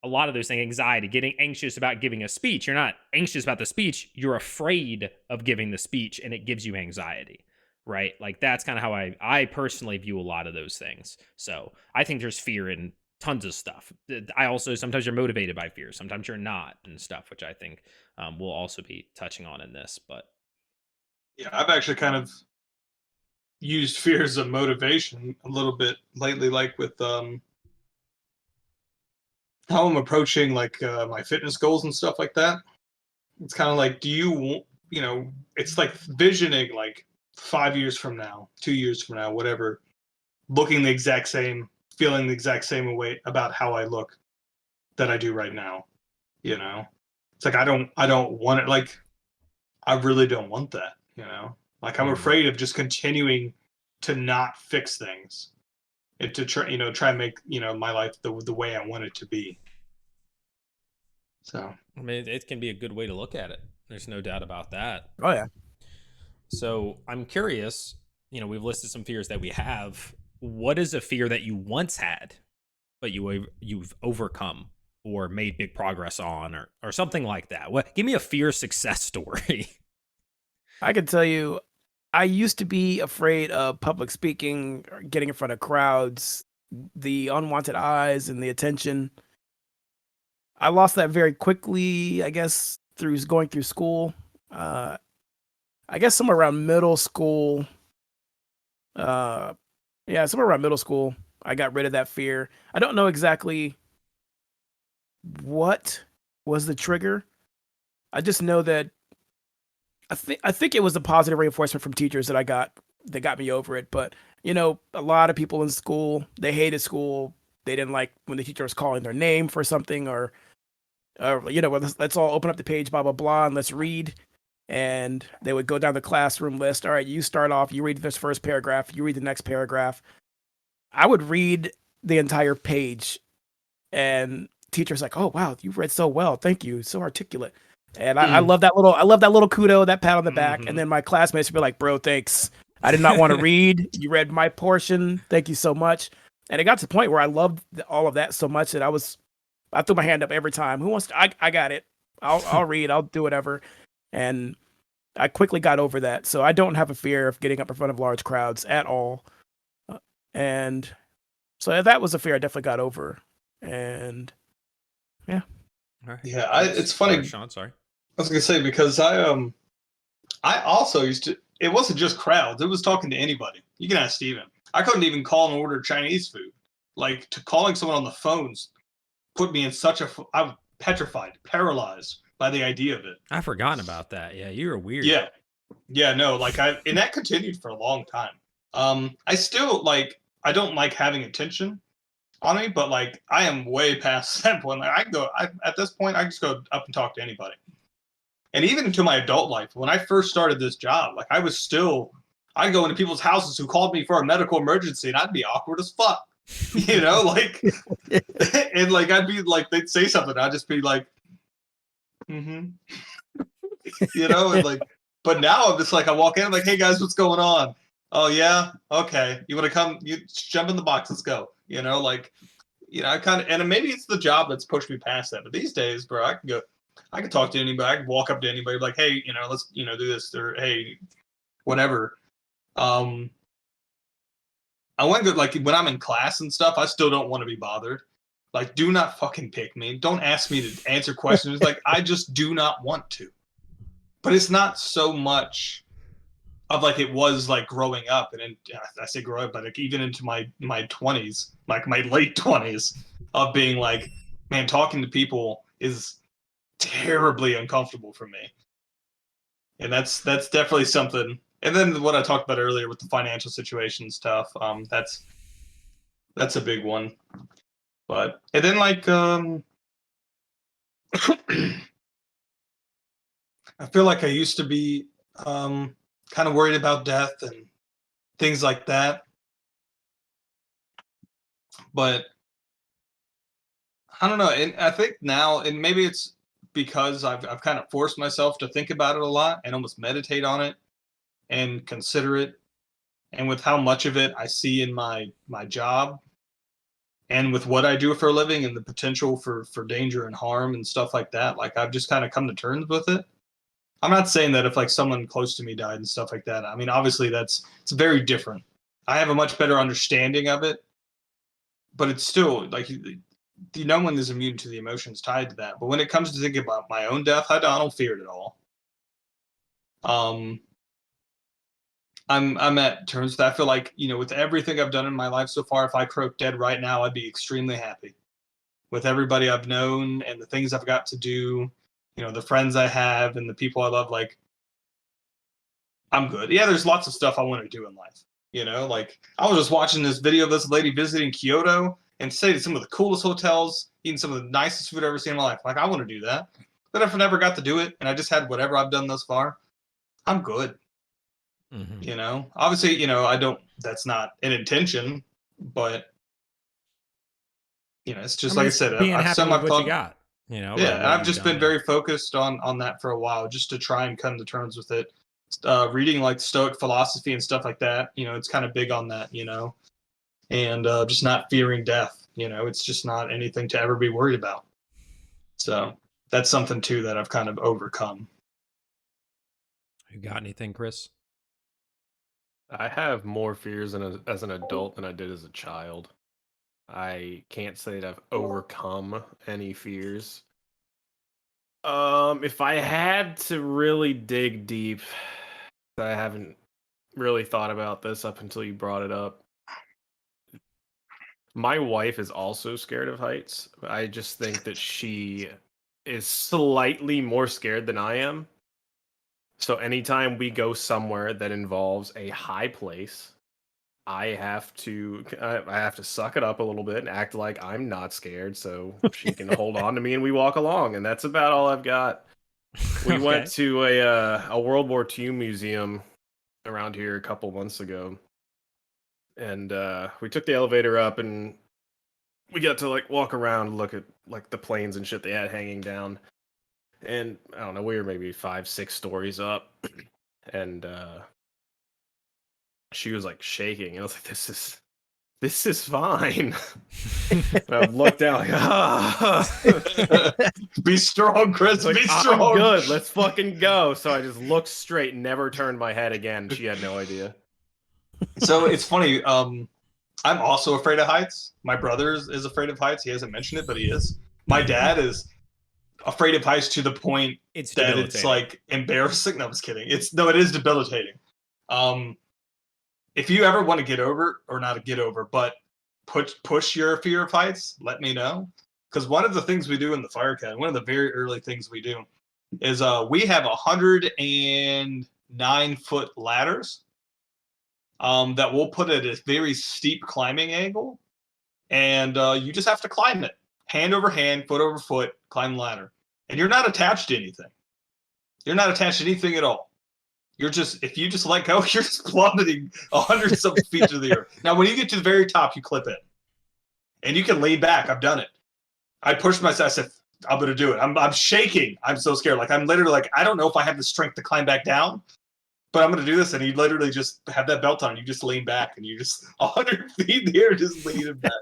A lot of those things, anxiety, getting anxious about giving a speech. You're not anxious about the speech. You're afraid of giving the speech, and it gives you anxiety, right? Like, that's kind of how I personally view a lot of those things. So I think there's fear in tons of stuff. I also, sometimes you're motivated by fear. Sometimes you're not, and stuff, which I think we'll also be touching on in this. But Yeah, I've actually kind of used fear as a motivation a little bit lately, like with how I'm approaching like my fitness goals and stuff like that. It's kind of like, do you, it's like visioning like 5 years from now, 2 years from now, whatever, looking the exact same, feeling the exact same way about how I look that I do right now. It's like I don't want it. Like, I really don't want that. Like, I'm afraid of just continuing to not fix things and to try and make my life the way I want it to be. So I mean, it can be a good way to look at it. There's no doubt about that. Oh yeah. So I'm curious, we've listed some fears that we have. What is a fear that you once had, but you've overcome or made big progress on, or something like that? Give me a fear success story. I can tell you, I used to be afraid of public speaking, or getting in front of crowds, the unwanted eyes and the attention. I lost that very quickly, I guess, through going through school. Uh, I guess somewhere around middle school. Uh, yeah, somewhere around middle school, I got rid of that fear. I don't know exactly what was the trigger. I just know that I think it was a positive reinforcement from teachers that I got that got me over it. But a lot of people in school, they hated school. They didn't like when the teacher was calling their name for something, or well, let's all open up the page, blah blah blah, and let's read. And they would go down the classroom list. All right, you start off. You read this first paragraph. You read the next paragraph. I would read the entire page, and teachers like, "Oh wow, you read so well. Thank you, so articulate." And I love that little, kudo, that pat on the back. Mhm. And then my classmates would be like, "Bro, thanks. I did not want to read. You read my portion. Thank you so much." And it got to the point where I loved all of that so much that I threw my hand up every time. Who wants to? I got it. I'll read. I'll do whatever. And I quickly got over that. So I don't have a fear of getting up in front of large crowds at all. And so that was a fear I definitely got over. And yeah. All right. yeah, it's funny. Sorry, Sean, sorry. I was gonna say because I also used to. It wasn't just crowds. It was talking to anybody. You can ask Steven. I couldn't even call and order Chinese food. Like calling someone on the phones put me in such a. I'm petrified, paralyzed by the idea of it. I forgotten about that. Yeah, you were weird. Yeah, no, like and that continued for a long time. I still I don't like having attention on me, but like I am way past that point. Like at this point I just go up and talk to anybody. And even into my adult life, when I first started this job, like I'd go into people's houses who called me for a medical emergency, and I'd be awkward as fuck, like, and like I'd be like, they'd say something, I'd just be like, and like, but now I'm just like, I walk in, I'm like, hey guys, what's going on? Oh yeah, okay, you want to come? You jump in the box, let's go. I kind of, and maybe it's the job that's pushed me past that. But these days, bro, I can talk to anybody. I can walk up to anybody, like, hey, let's, do this, or hey, whatever. I want to like when I'm in class and stuff. I still don't want to be bothered. Like, do not fucking pick me. Don't ask me to answer questions. Like, I just do not want to. But it's not so much of like it was like growing up, and I say growing up, but like even into my 20s, like my late 20s, of being like, man, talking to people is terribly uncomfortable for me. And that's definitely something. And then what I talked about earlier with the financial situation stuff, that's a big one. But and then like I feel like I used to be kind of worried about death and things like that. But I don't know, and I think now, and maybe it's because I've kind of forced myself to think about it a lot and almost meditate on it and consider it, and with how much of it I see in my job and with what I do for a living and the potential for danger and harm and stuff like that, like I've just kind of come to terms with it. I'm not saying that if like someone close to me died and stuff like that. I mean, obviously it's very different. I have a much better understanding of it, but it's still like no one is immune to the emotions tied to that. But when it comes to thinking about my own death, I don't fear it at all. I'm at terms with that. I feel like with everything I've done in my life so far, if I croaked dead right now, I'd be extremely happy with everybody I've known and the things I've got to do. The friends I have and the people I love. Like, I'm good. Yeah, there's lots of stuff I want to do in life. Like I was just watching this video of this lady visiting Kyoto and stayed at some of the coolest hotels, eating some of the nicest food I've ever seen in my life. Like, I want to do that. But if I never got to do it and I just had whatever I've done thus far, I'm good. Mm-hmm. Obviously, I don't, that's not an intention, but it's just I mean, like I it's said. being I've happy some with I've what you thought. got, or Yeah, and what I've you've just been done. very focused on that for a while, just to try and come to terms with it. Reading like Stoic philosophy and stuff like that, it's kind of big on that, and just not fearing death. It's just not anything to ever be worried about. So that's something too that I've kind of overcome. You got anything, Chris? I have more fears as an adult than I did as a child. I can't say that I've overcome any fears. If I had to really dig deep, I haven't really thought about this up until you brought it up. My wife is also scared of heights. I just think that she is slightly more scared than I am. So anytime we go somewhere that involves a high place, I have to suck it up a little bit and act like I'm not scared, so she can hold on to me and we walk along. And that's about all I've got. We went to a World War II museum around here a couple months ago, and we took the elevator up and we got to like walk around and look at like the planes and shit they had hanging down. And I don't know, we were maybe 5-6 stories up, and she was like shaking, and I was like, this is fine. And I looked down like, Be strong, Chris. like, Be I'm strong. good. Let's fucking go. So I just looked straight, never turned my head again. She had no idea. So it's funny. I'm also afraid of heights. My brother is afraid of heights. He hasn't mentioned it, but he is. My dad is afraid of heights to the point It's that debilitating. it's like embarrassing. No, I'm just kidding. It is debilitating. If you ever want to get over, or not get over, but push your fear of heights, let me know. Because one of the things we do in the fire academy, one of the very early things we do, is we have 109-foot ladders that we'll put at a very steep climbing angle, and you just have to climb it, hand over hand, foot over foot, climb the ladder, and you're not attached to anything. You're not attached to anything at all. If you just let go, you're just plummeting 100-something feet to the earth. Now, when you get to the very top, you clip it, and you can lean back. I've done it. I pushed myself. I said, I'm going to do it. I'm shaking. I'm so scared. Like, I'm literally like, I don't know if I have the strength to climb back down, but I'm going to do this. And you literally just have that belt on. You just lean back, and you just 100 feet in the air, just leaning back.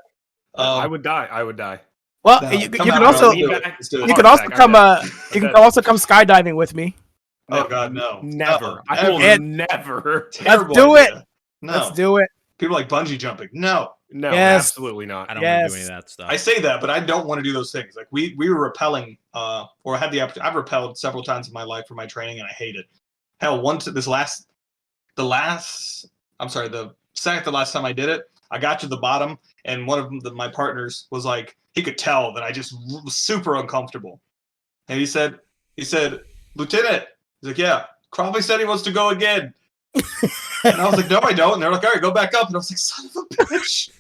I would die. I would die. Well, No, you come can out, also bro. Let's do it. you Heart can also attack, come I'm dead. you can also come skydiving with me. Oh, God, no. Never. Uh-uh. I will Never. never. Terrible do it. idea. No. Let's do it. People like bungee jumping. No. No, Yes. absolutely not. I don't want to do any Yes. of that stuff. I say that, but I don't want to do those things. Like we were rappelling, or had the opportunity. I've rappelled several times in my life for my training, and I hate it. Hell, the last time I did it, I got to the bottom, and one of my partners was like, he could tell that I just was super uncomfortable, and he said, Lieutenant, he's like, yeah, Cromley said he wants to go again. And I was like, no, I don't. And they're like, all right, go back up. And I was like, son of a bitch.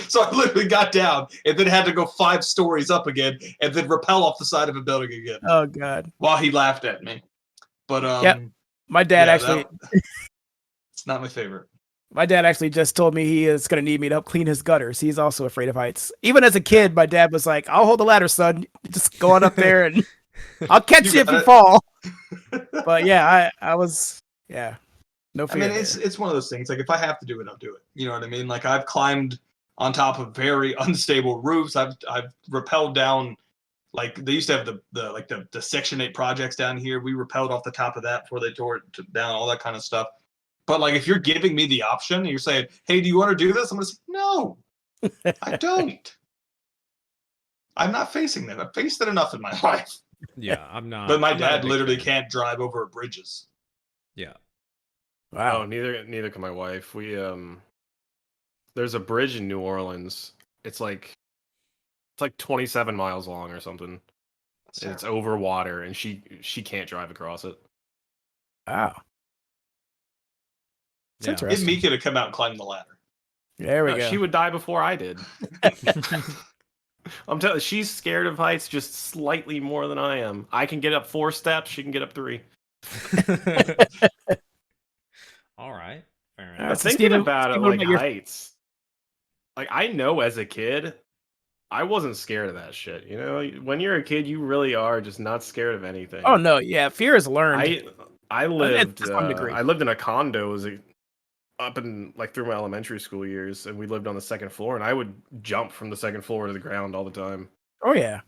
So I literally got down and then had to go 5 stories up again and then rappel off the side of a building again. Oh God. While he laughed at me. But Yep. My dad it's not my favorite. My dad actually just told me he is going to need me to help clean his gutters. He's also afraid of heights. Even as a kid, my dad was like, "I'll hold the ladder, son. Just go on up there, and I'll catch you if you fall." But yeah, I was no fear. I mean, it's one of those things. Like if I have to do it, I'll do it. You know what I mean? Like I've climbed on top of very unstable roofs. I've rappelled down. Like they used to have the Section 8 projects down here. We rappelled off the top of that before they tore it down. All that kind of stuff. But like if you're giving me the option and you're saying, "Hey, do you want to do this?" I'm gonna say, "No, I don't. I'm not facing that. I've faced it enough in my life." Yeah, I'm not. But my I'm not a dad big literally fan. can't drive over bridges. Yeah. Wow. Oh, neither can my wife. We there's a bridge in New Orleans. It's like 27 miles long or something. And it's over water, and she can't drive across it. Wow. It's Yeah. Get interesting. Mika to come out and climb the ladder. There we go. She would die before I did. I'm telling you, she's scared of heights just slightly more than I am. I can get up 4 steps, she can get up 3. All right. Fair Uh, enough. But so thinking Steven- about it, Steven, what like about your- heights, like I know as a kid, I wasn't scared of that shit. You know, when you're a kid, you really are just not scared of anything. Oh no, yeah, fear is learned. I lived to some degree. I lived in a condo up in like through my elementary school years, and we lived on the second floor, and I would jump from the second floor to the ground all the time. Oh yeah.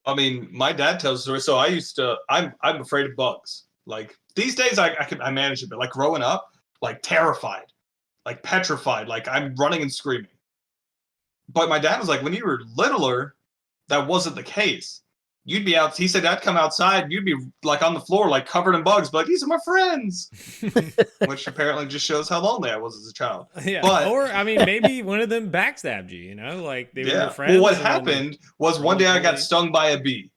I mean, my dad tells a story. So I used to. I'm afraid of bugs. Like these days, I manage it, but like growing up, like terrified, like petrified, like I'm running and screaming. But my dad was like, when you were littler, that wasn't the case. You'd be out. He said I'd come outside, and you'd be like on the floor, like covered in bugs, but like these are my friends. Which apparently just shows how lonely I was as a child. Yeah. But Or I mean, maybe one of them backstabbed you. You know, like they were your friends. Well, what and then- happened was one day I got stung by a bee,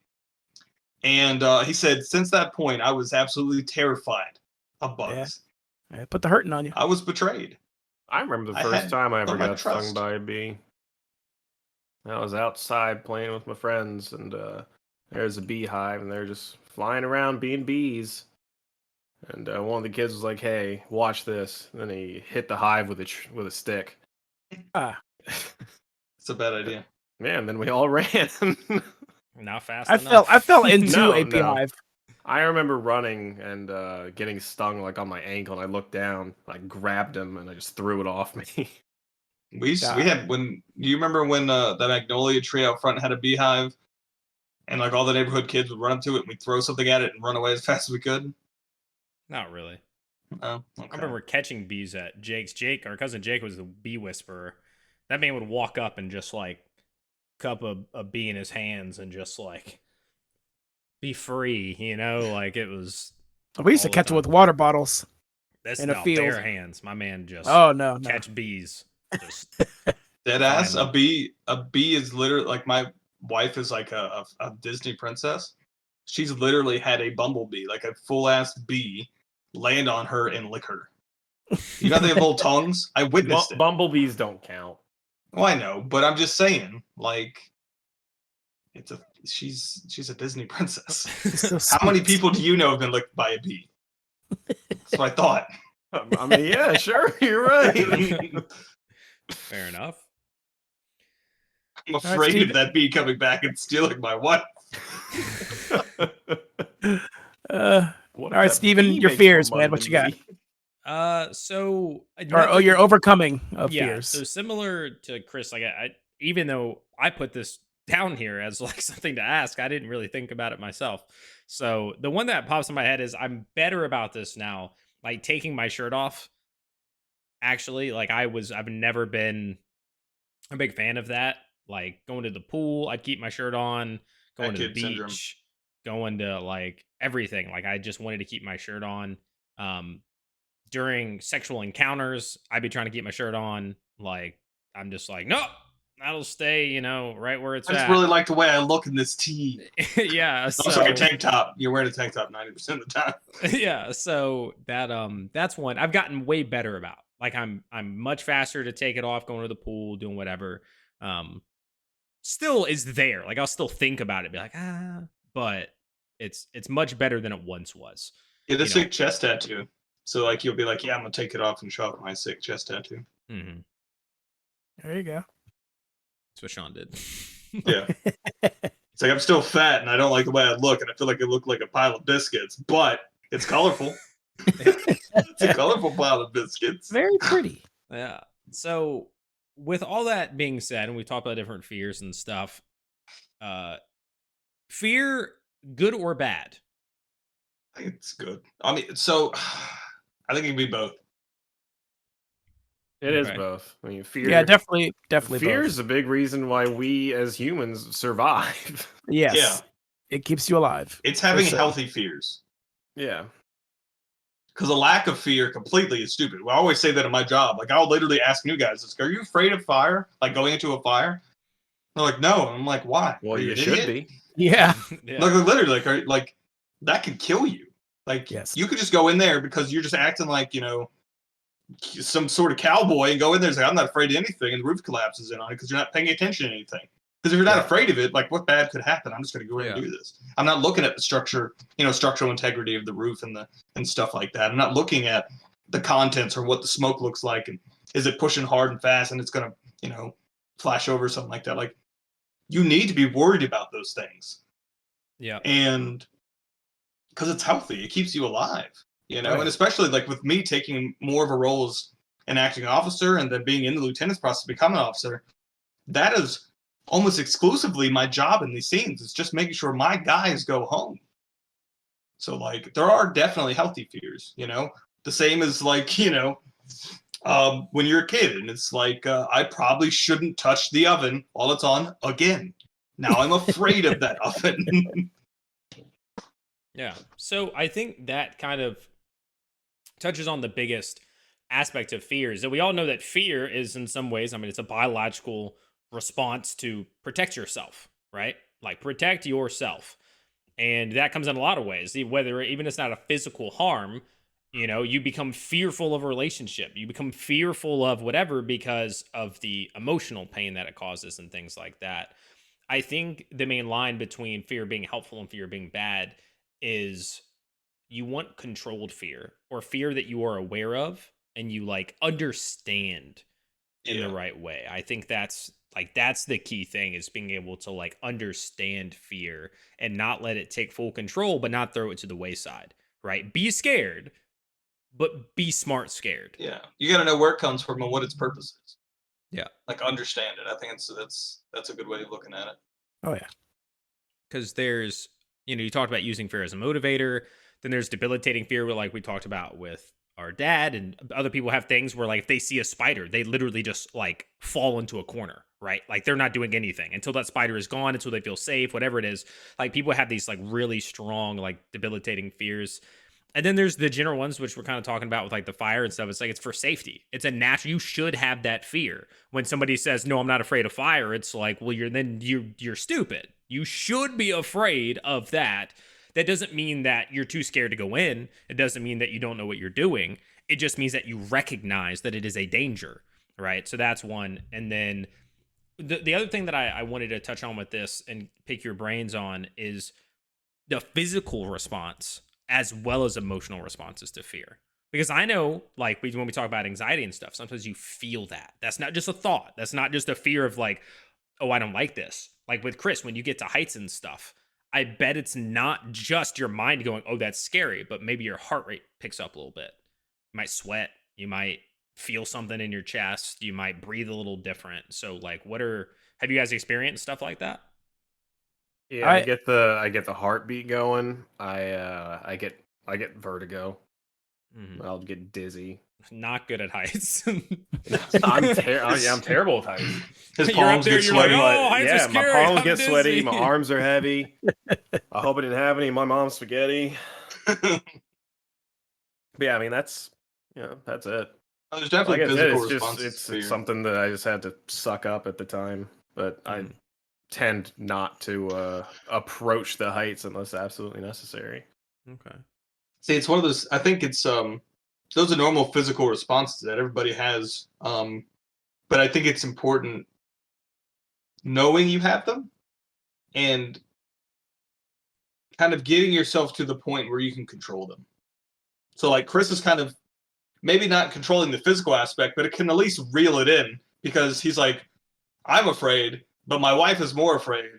and he said since that point I was absolutely terrified of bugs. Yeah, put the hurting on you. I was betrayed. I remember the I first had time I ever put my got stung trust. by a bee. I was outside playing with my friends, and there's a beehive, and they're just flying around being bees. And one of the kids was like, "Hey, watch this!" And then he hit the hive with a stick. Ah, It's a bad idea. Man, then we all ran. Not fast I enough. fell into No, a no. beehive. I remember running and getting stung like on my ankle, and I looked down, I grabbed him, and I just threw it off me. We had when do you remember when the magnolia tree out front had a beehive, and like all the neighborhood kids would run up to it and we'd throw something at it and run away as fast as we could. Not really. Oh, okay. I remember catching bees at Jake's. Jake, our cousin Jake, was the bee whisperer. That man would walk up and just like cup a bee in his hands and just like be free, you know? Like it was. We used to all the catch it time. with water bottles. That's in a not field. bare hands. My man just Oh no, no. catch bees. Just Dead ass. Find A bee is literally like my wife is like a Disney princess. She's literally had a bumblebee, like a full ass bee, land on her and lick her. You know they have little tongues. I witnessed it. Bumblebees don't count. Well, I know, but I'm just saying, like, she's a Disney princess. So How many sweet. people do you know have been licked by a bee? That's what I thought. I mean, yeah, sure, you're right. fair enough. I'm afraid Steve. of that bee coming back and stealing my wife. All right, Steven, your fears, man, what you got? So You're overcoming of yeah, fears. so similar to Chris, like I even though I put this down here as like something to ask, I didn't really think about it myself. So the one that pops in my head is I'm better about this now, like taking my shirt off. Actually, like I've never been a big fan of that. Like going to the pool, I'd keep my shirt on, going to the Kid beach, syndrome. going to like everything. Like I just wanted to keep my shirt on. During sexual encounters, I'd be trying to keep my shirt on. Like I'm just like, no, that'll stay, you know, right where it's I just at. really like the way I look in this tee. Yeah. Oh, So sorry, tank top. You're wearing a tank top 90% of the time. yeah. So that's one I've gotten way better about. Like I'm much faster to take it off, going to the pool, doing whatever. Still is there. Like I'll still think about it, be like, but it's much better than it once was. Get a You know. sick chest tattoo. So like you'll be like, yeah, I'm gonna take it off and show off my sick chest tattoo. Mm-hmm. There you go. That's what Sean did. Yeah. It's like I'm still fat and I don't like the way I look and I feel like I look like a pile of biscuits, but it's colorful. It's a colorful pile of biscuits. Very pretty. Yeah. So with all that being said, and we talked about different fears and stuff, fear, good or bad? I think it's good. I mean, so I think it can be both. It is Okay. both. I mean, fear. Yeah, definitely Fear both. is a big reason why we as humans survive. Yes. Yeah. It keeps you alive. It's having sure. healthy fears. Yeah. Because a lack of fear completely is stupid. I always say that in my job. Like, I'll literally ask new guys, "Are you afraid of fire? Like going into a fire?" They're like, "No." I'm like, "Why?" Well, Are you an should idiot? be. Yeah. Yeah. Like, literally, like that could kill you. Like, Yes. you could just go in there because you're just acting like, you know, some sort of cowboy and go in there and say, "I'm not afraid of anything," and the roof collapses in on it because you're not paying attention to anything. Because if you're not Yeah. afraid of it, like, what bad could happen? I'm just going to go in and Yeah. do this. I'm not looking at the structure, you know, structural integrity of the roof and stuff like that. I'm not looking at the contents or what the smoke looks like and is it pushing hard and fast and it's gonna, flash over or something like that. Like, you need to be worried about those things. Yeah. And because it's healthy, it keeps you alive, Right. and especially like with me taking more of a role as an acting officer and then being in the lieutenant's process to become an officer, that is almost exclusively my job in these scenes. It's just making sure my guys go home. So like there are definitely healthy fears, the same as like, when you're a kid and it's like, I probably shouldn't touch the oven while it's on again. Now I'm afraid of that oven. Yeah. So I think that kind of touches on the biggest aspect of fear is that we all know that fear is in some ways, I mean, it's a biological response to protect yourself, right? Like protect yourself. And that comes in a lot of ways, whether even it's not a physical harm, you become fearful of a relationship. You become fearful of whatever because of the emotional pain that it causes and things like that. I think the main line between fear being helpful and fear being bad is you want controlled fear or fear that you are aware of and you like understand in the right way. I think that's the key thing is being able to like understand fear and not let it take full control, but not throw it to the wayside, right? Be scared, but be smart scared. Yeah. You got to know where it comes from and what its purpose is. Yeah. Like understand it. I think that's a good way of looking at it. Oh yeah. Because there's, you talked about using fear as a motivator. Then there's debilitating fear, like we talked about with our dad, and other people have things where like if they see a spider, they literally just like fall into a corner, right? Like they're not doing anything until that spider is gone, until they feel safe, whatever it is. Like people have these like really strong, like debilitating fears. And then there's the general ones, which we're kind of talking about with like the fire and stuff. It's like it's for safety. It's a natural. You should have that fear. When somebody says, "No, I'm not afraid of fire," it's like, well, you're stupid. You should be afraid of that. That doesn't mean that you're too scared to go in. It doesn't mean that you don't know what you're doing. It just means that you recognize that it is a danger, right? So that's one. And then the other thing that I wanted to touch on with this and pick your brains on is the physical response as well as emotional responses to fear. Because I know, like, when we talk about anxiety and stuff, sometimes you feel that. That's not just a thought. That's not just a fear of, like, oh, I don't like this. Like with Chris, when you get to heights and stuff, I bet it's not just your mind going, oh, that's scary, but maybe your heart rate picks up a little bit. You might sweat. You might feel something in your chest. You might breathe a little different. So, like, have you guys experienced stuff like that? Yeah, I get the heartbeat going. I get vertigo. Mm-hmm. I'll get dizzy. Not good at heights. I'm terrible with heights. His palms get sweaty. Heights are my scary. palms I'm get dizzy. sweaty. My arms are heavy. I hope I didn't have any of my mom's spaghetti. But yeah, I mean that's it. There's definitely Like I said, physical it's responses. it's something that I just had to suck up at the time. But I tend not to approach the heights unless absolutely necessary. Okay. See, it's one of those. I think it's those are normal physical responses that everybody has. But I think it's important knowing you have them and kind of getting yourself to the point where you can control them. So like Chris is kind of maybe not controlling the physical aspect, but it can at least reel it in because he's like, I'm afraid, but my wife is more afraid.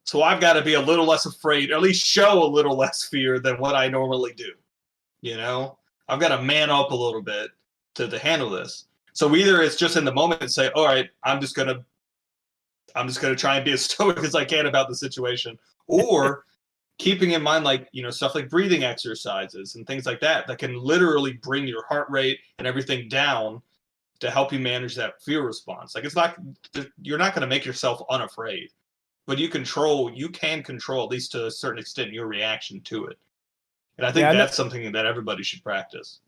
So I've got to be a little less afraid, or at least show a little less fear than what I normally do. I've got to man up a little bit to handle this. So either it's just in the moment and say, all right, I'm just gonna try and be as stoic as I can about the situation, or keeping in mind stuff like breathing exercises and things like that can literally bring your heart rate and everything down to help you manage that fear response. Like you're not going to make yourself unafraid, but you can control at least to a certain extent your reaction to it. And I think that's something that everybody should practice.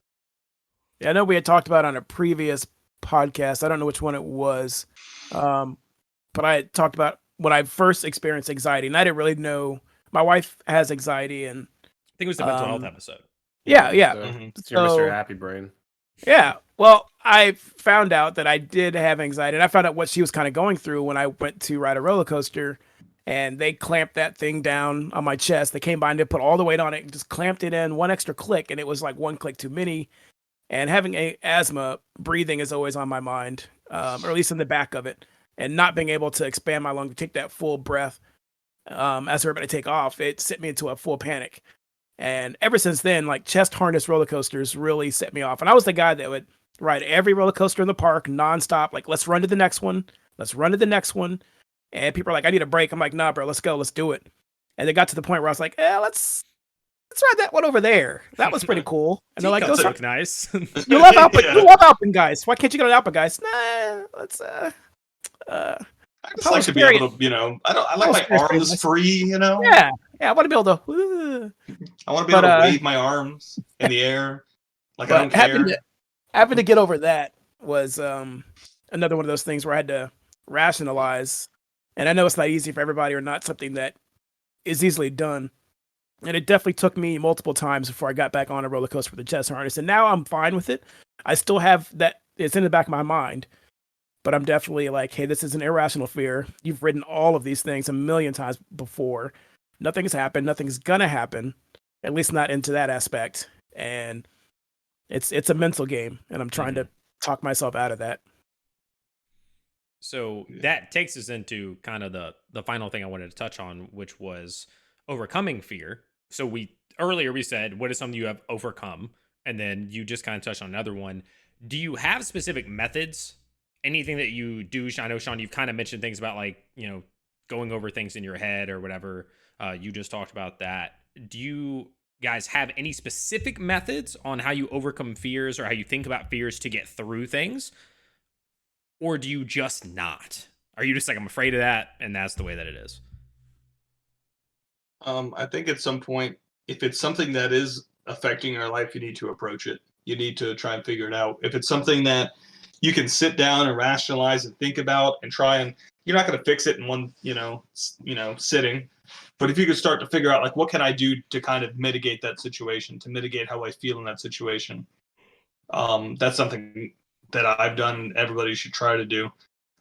Yeah, I know we had talked about on a previous podcast. I don't know which one it was. But I had talked about when I first experienced anxiety, and I didn't really know. My wife has anxiety, and I think it was the mental health episode. Yeah. It's your Mr. Happy Brain. Yeah. Well, I found out that I did have anxiety, and I found out what she was kind of going through when I went to ride a roller coaster, and they clamped that thing down on my chest. They came by and they put all the weight on it and just clamped it in one extra click, and it was like one click too many. And having asthma, breathing is always on my mind, or at least in the back of it. And not being able to expand my lung to take that full breath as we're about to take off, it sent me into a full panic. And ever since then, like chest harness roller coasters really set me off. And I was the guy that would ride every roller coaster in the park nonstop. Like, let's run to the next one. Let's run to the next one. And people are like, I need a break. I'm like, nah, bro, let's go. Let's do it. And they got to the point where I was like, let's ride that one over there. That was pretty cool. And they're like, Teacups those look nice. you love Alpine, Yeah. you love Alpine guys. Why can't you go to Alpine guys? Nah, let's I just Power like to be Spirit. able to, I Power like my Spirit's pretty arms nice. free, yeah. I want to be able to I want to be able But, to wave my arms in the air. Like, I don't but having care. to get over that was another one of those things where I had to rationalize. And I know it's not easy for everybody or not something that is easily done. And it definitely took me multiple times before I got back on a roller coaster with the chest harness. And now I'm fine with it. I still have that, it's in the back of my mind. But I'm definitely like, hey, this is an irrational fear. You've ridden all of these things a million times before. Nothing's happened. Nothing's gonna happen. At least not into that aspect. And it's a mental game. And I'm trying to talk myself out of that. So that takes us into kind of the final thing I wanted to touch on, which was overcoming fear. So earlier we said, what is something you have overcome? And then you just kind of touched on another one. Do you have specific methods? Anything that you do? I know, Sean, you've kind of mentioned things about like, going over things in your head or whatever. You just talked about that. Do you guys have any specific methods on how you overcome fears or how you think about fears to get through things? Or do you just not? Are you just like, I'm afraid of that, and that's the way that it is? I think at some point, if it's something that is affecting your life, you need to approach it. You need to try and figure it out. If it's something that you can sit down and rationalize and think about and try and, you're not going to fix it in one, sitting. But if you could start to figure out, like, what can I do to kind of mitigate that situation, to mitigate how I feel in that situation? That's something that I've done and everybody should try to do.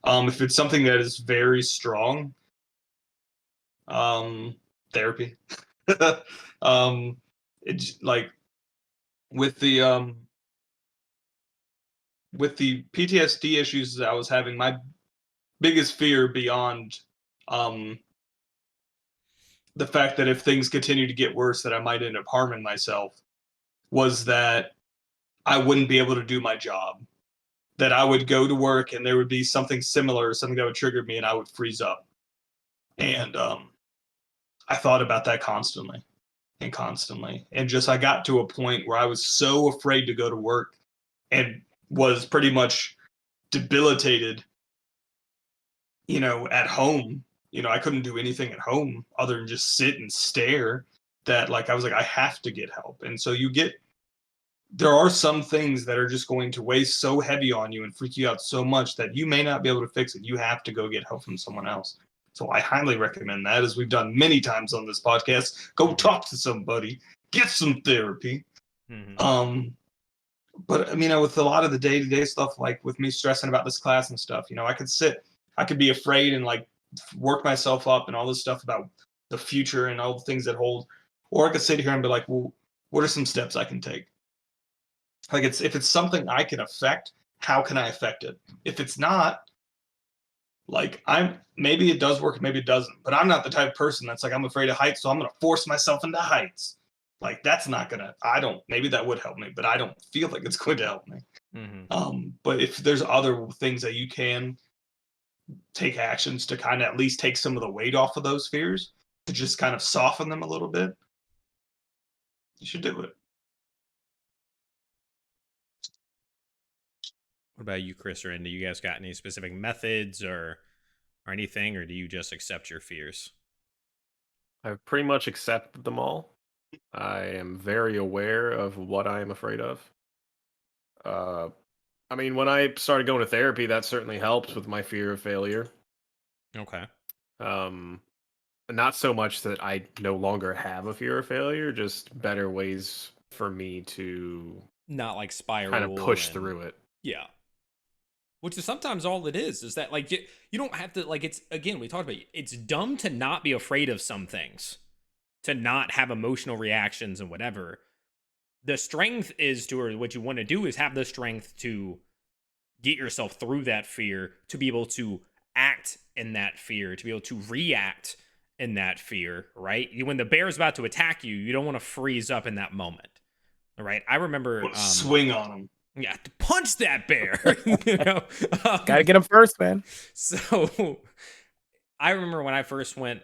If it's something that is very strong, therapy. It's like with the PTSD issues that I was having, my biggest fear beyond the fact that if things continue to get worse, that I might end up harming myself, was that I wouldn't be able to do my job. That I would go to work and there would be something similar, something that would trigger me, and I would freeze up. And I thought about that constantly. And just I got to a point where I was so afraid to go to work and was pretty much debilitated, at home. I couldn't do anything at home other than just sit and stare, that like I was like, I have to get help. And so there are some things that are just going to weigh so heavy on you and freak you out so much that you may not be able to fix it. You have to go get help from someone else. So I highly recommend that, as we've done many times on this podcast. Go talk to somebody, get some therapy. Mm-hmm. But with a lot of the day-to-day stuff, like with me stressing about this class and stuff, I could be afraid and like work myself up and all this stuff about the future and all the things that hold. Or I could sit here and be like, well, what are some steps I can take? Like, if it's something I can affect, how can I affect it? If it's not, like, maybe it does work, maybe it doesn't. But I'm not the type of person that's like, I'm afraid of heights, so I'm gonna force myself into heights. Like, that's not gonna. Maybe that would help me, but I don't feel like it's going to help me. Mm-hmm. But if there's other things that you can take actions to kind of at least take some of the weight off of those fears, to just kind of soften them a little bit, you should do it. What about you, Chris or Andy? You guys got any specific methods or anything, or do you just accept your fears? I've pretty much accepted them all. I am very aware of what I am afraid of. When I started going to therapy, that certainly helped with my fear of failure. Okay. Not so much that I no longer have a fear of failure, just better ways for me to not like spiral, kind of push through it. Yeah. Which is sometimes all it is that like you don't have to, like, it's, again, we talked about it, it's dumb to not be afraid of some things, to not have emotional reactions and whatever. the strength is to, or what you want to do is have the strength to get yourself through that fear, to be able to act in that fear, to be able to react in that fear, right? When the bear is about to attack you, you don't want to freeze up in that moment, right? I remember, Swing on him. yeah, punch that bear, you know? Gotta get him first, man. So I remember when I first went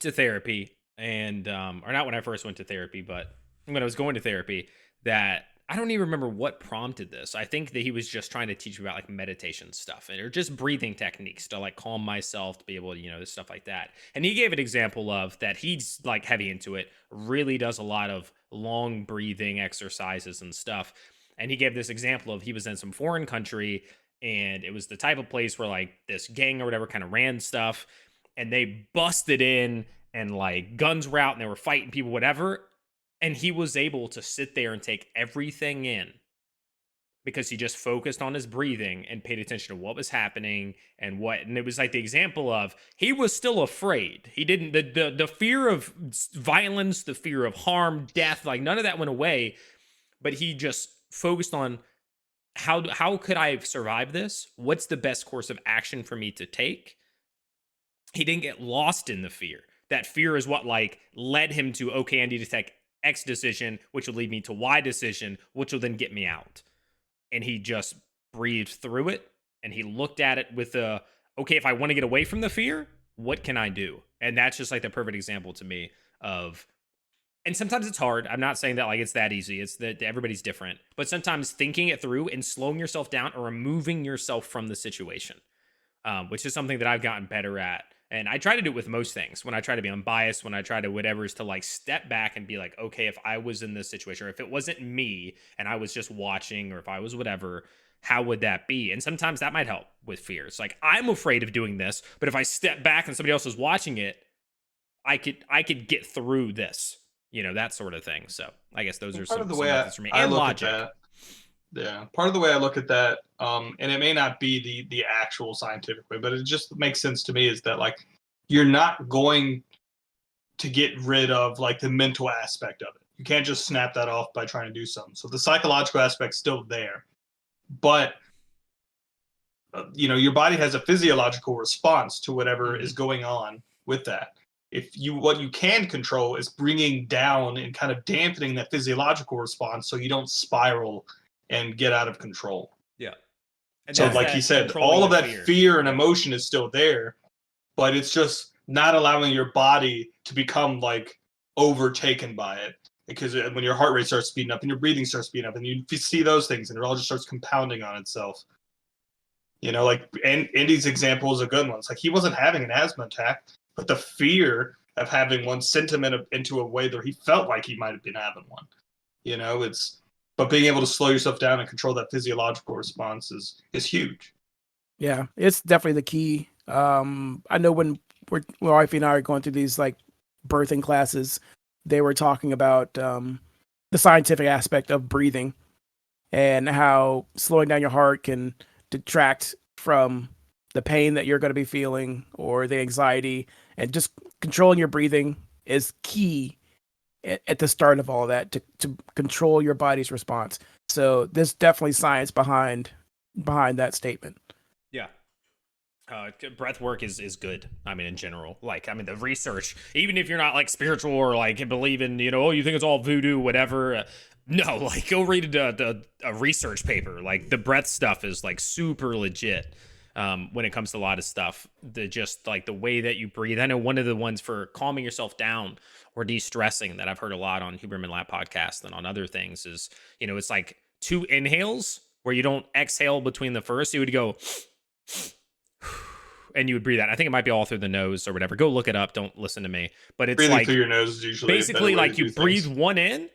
to therapy, and or not when I first went to therapy, but when I was going to therapy, that I don't even remember what prompted this. I think that he was just trying to teach me about like meditation stuff or just breathing techniques to like calm myself, to be able to, you know, stuff like that. And he gave an example of that he's like heavy into it, really does a lot of long breathing exercises and stuff. And he gave this example of he was in some foreign country, and it was the type of place where like this gang or whatever kind of ran stuff, and they busted in and like guns were out and they were fighting people, whatever. And he was able to sit there and take everything in because he just focused on his breathing and paid attention to what was happening and what. And it was like the example of he was still afraid. He didn't, the fear of violence, the fear of harm, death, like none of that went away. But he just focused on how could I survive this? What's the best course of action for me to take? He didn't get lost in the fear. That fear is what like led him to, okay, I need to take X decision, which will lead me to Y decision, which will then get me out. And he just breathed through it, and he looked at it with okay, if I want to get away from the fear, what can I do? And that's just like the perfect example to me of, and sometimes it's hard. I'm not saying that like it's that easy. It's that everybody's different. But sometimes thinking it through and slowing yourself down or removing yourself from the situation, which is something that I've gotten better at. And I try to do it with most things. When I try to be unbiased, when I try to whatever, is to like step back and be like, okay, if I was in this situation, or if it wasn't me and I was just watching, or if I was whatever, how would that be? And sometimes that might help with fears. Like, I'm afraid of doing this, but if I step back and somebody else is watching it, I could get through this, you know, that sort of thing. So I guess those are some methods for me. And logic. Yeah, part of the way I look at that, and it may not be the actual scientific way, but it just makes sense to me, is that like you're not going to get rid of like the mental aspect of it. You can't just snap that off by trying to do something. So the psychological aspect's still there, but you know, your body has a physiological response to whatever is going on with that. What you can control is bringing down and kind of dampening that physiological response so you don't spiral and get out of control. Yeah. And so like he said, all of that fear and emotion is still there, but it's just not allowing your body to become like overtaken by it. Because when your heart rate starts speeding up and your breathing starts speeding up and you see those things and it all just starts compounding on itself. You know, like Andy's example is a good one. It's like he wasn't having an asthma attack, but the fear of having one sent him into a way that he felt like he might have been having one. You know, but being able to slow yourself down and control that physiological response is huge. Yeah, it's definitely the key. I know when my wife and I are going through these like birthing classes, they were talking about the scientific aspect of breathing and how slowing down your heart can detract from the pain that you're going to be feeling or the anxiety, and just controlling your breathing is key at the start of all that to control your body's response. So there's definitely science behind that statement. Yeah. Breath work is good. I mean, in general, like, I mean, the research, even if you're not like spiritual or like believe in, you know, oh, you think it's all voodoo, whatever. No, like go read a research paper. Like the breath stuff is like super legit. When it comes to a lot of stuff, just like the way that you breathe. I know one of the ones for calming yourself down or de-stressing that I've heard a lot on Huberman Lab podcast and on other things is, you know, it's like 2 inhales where you don't exhale between the first. You would go and you would breathe out. I think it might be all through the nose or whatever. Go look it up. Don't listen to me. But it's breathing like through your nose is usually basically like you breathe one in,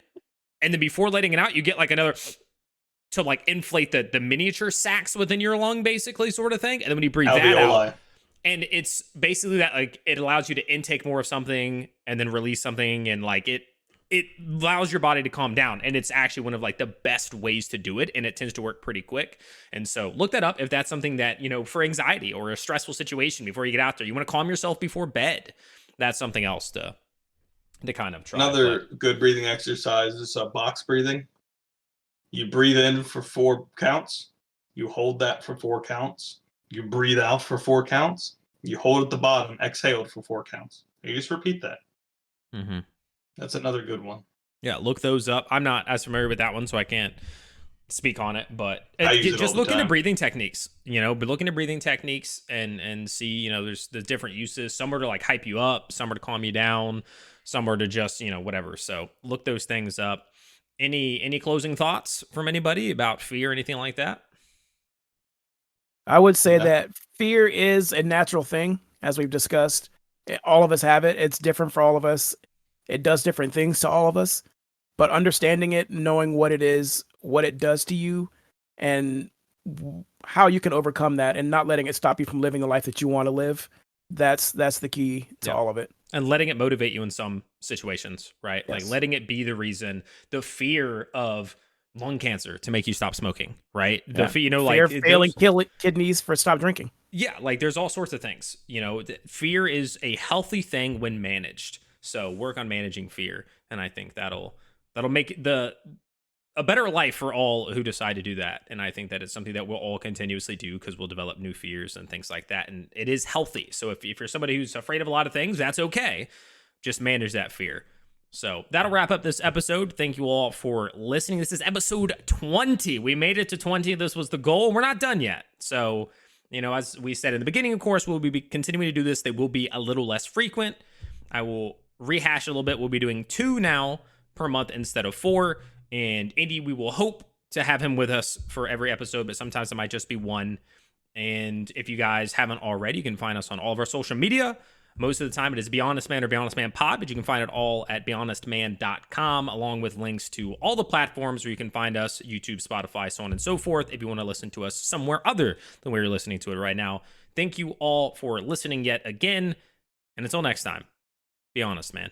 and then before letting it out, you get like another to like inflate the miniature sacs within your lung, basically, sort of thing. And then when you breathe that out, and it's basically that like it allows you to intake more of something and then release something, and like it allows your body to calm down. And it's actually one of like the best ways to do it, and it tends to work pretty quick. And so look that up if that's something that, you know, for anxiety or a stressful situation before you get out there, you want to calm yourself before bed. That's something else to to kind of try. Another good breathing exercise is box breathing. You breathe in for 4 counts. You hold that for 4 counts. You breathe out for 4 counts. You hold at the bottom, exhale for 4 counts. You just repeat that. Mm-hmm. That's another good one. Yeah, look those up. I'm not as familiar with that one, so I can't speak on it. But I use it just all the look into time. breathing techniques. But look into breathing techniques and see. There's different uses. Some are to like hype you up. Some are to calm you down. Some are to just whatever. So look those things up. Any closing thoughts from anybody about fear or anything like that? I would say Yeah. that fear is a natural thing, as we've discussed. All of us have it. It's different for all of us. It does different things to all of us. But understanding it, knowing what it is, what it does to you, and how you can overcome that, and not letting it stop you from living the life that you want to live, that's the key to Yeah. all of it. And letting it motivate you in some situations, right? Like Yes. letting it be the reason, the fear of lung cancer to make you stop smoking, right? Yeah. Fear, Fear like failing kidneys for stop drinking. yeah, like there's all sorts of things. Fear is a healthy thing when managed. So work on managing fear, and I think that'll make a better life for all who decide to do that. And I think that it's something that we'll all continuously do because we'll develop new fears and things like that. And it is healthy. So if you're somebody who's afraid of a lot of things, that's okay. Just manage that fear. So that'll wrap up this episode. Thank you all for listening. This is episode 20. We made it to 20. This was the goal. We're not done yet. So, as we said in the beginning, of course, we'll be continuing to do this. They will be a little less frequent. I will rehash a little bit. We'll be doing 2 now per month instead of 4. And Indy, we will hope to have him with us for every episode, but sometimes it might just be 1. And if you guys haven't already, you can find us on all of our social media. Most of the time it is Be Honest Man or Be Honest Man Pod, but you can find it all at BeHonestMan.com, along with links to all the platforms where you can find us, YouTube, Spotify, so on and so forth, if you want to listen to us somewhere other than where you're listening to it right now. Thank you all for listening yet again. And until next time, be honest, man.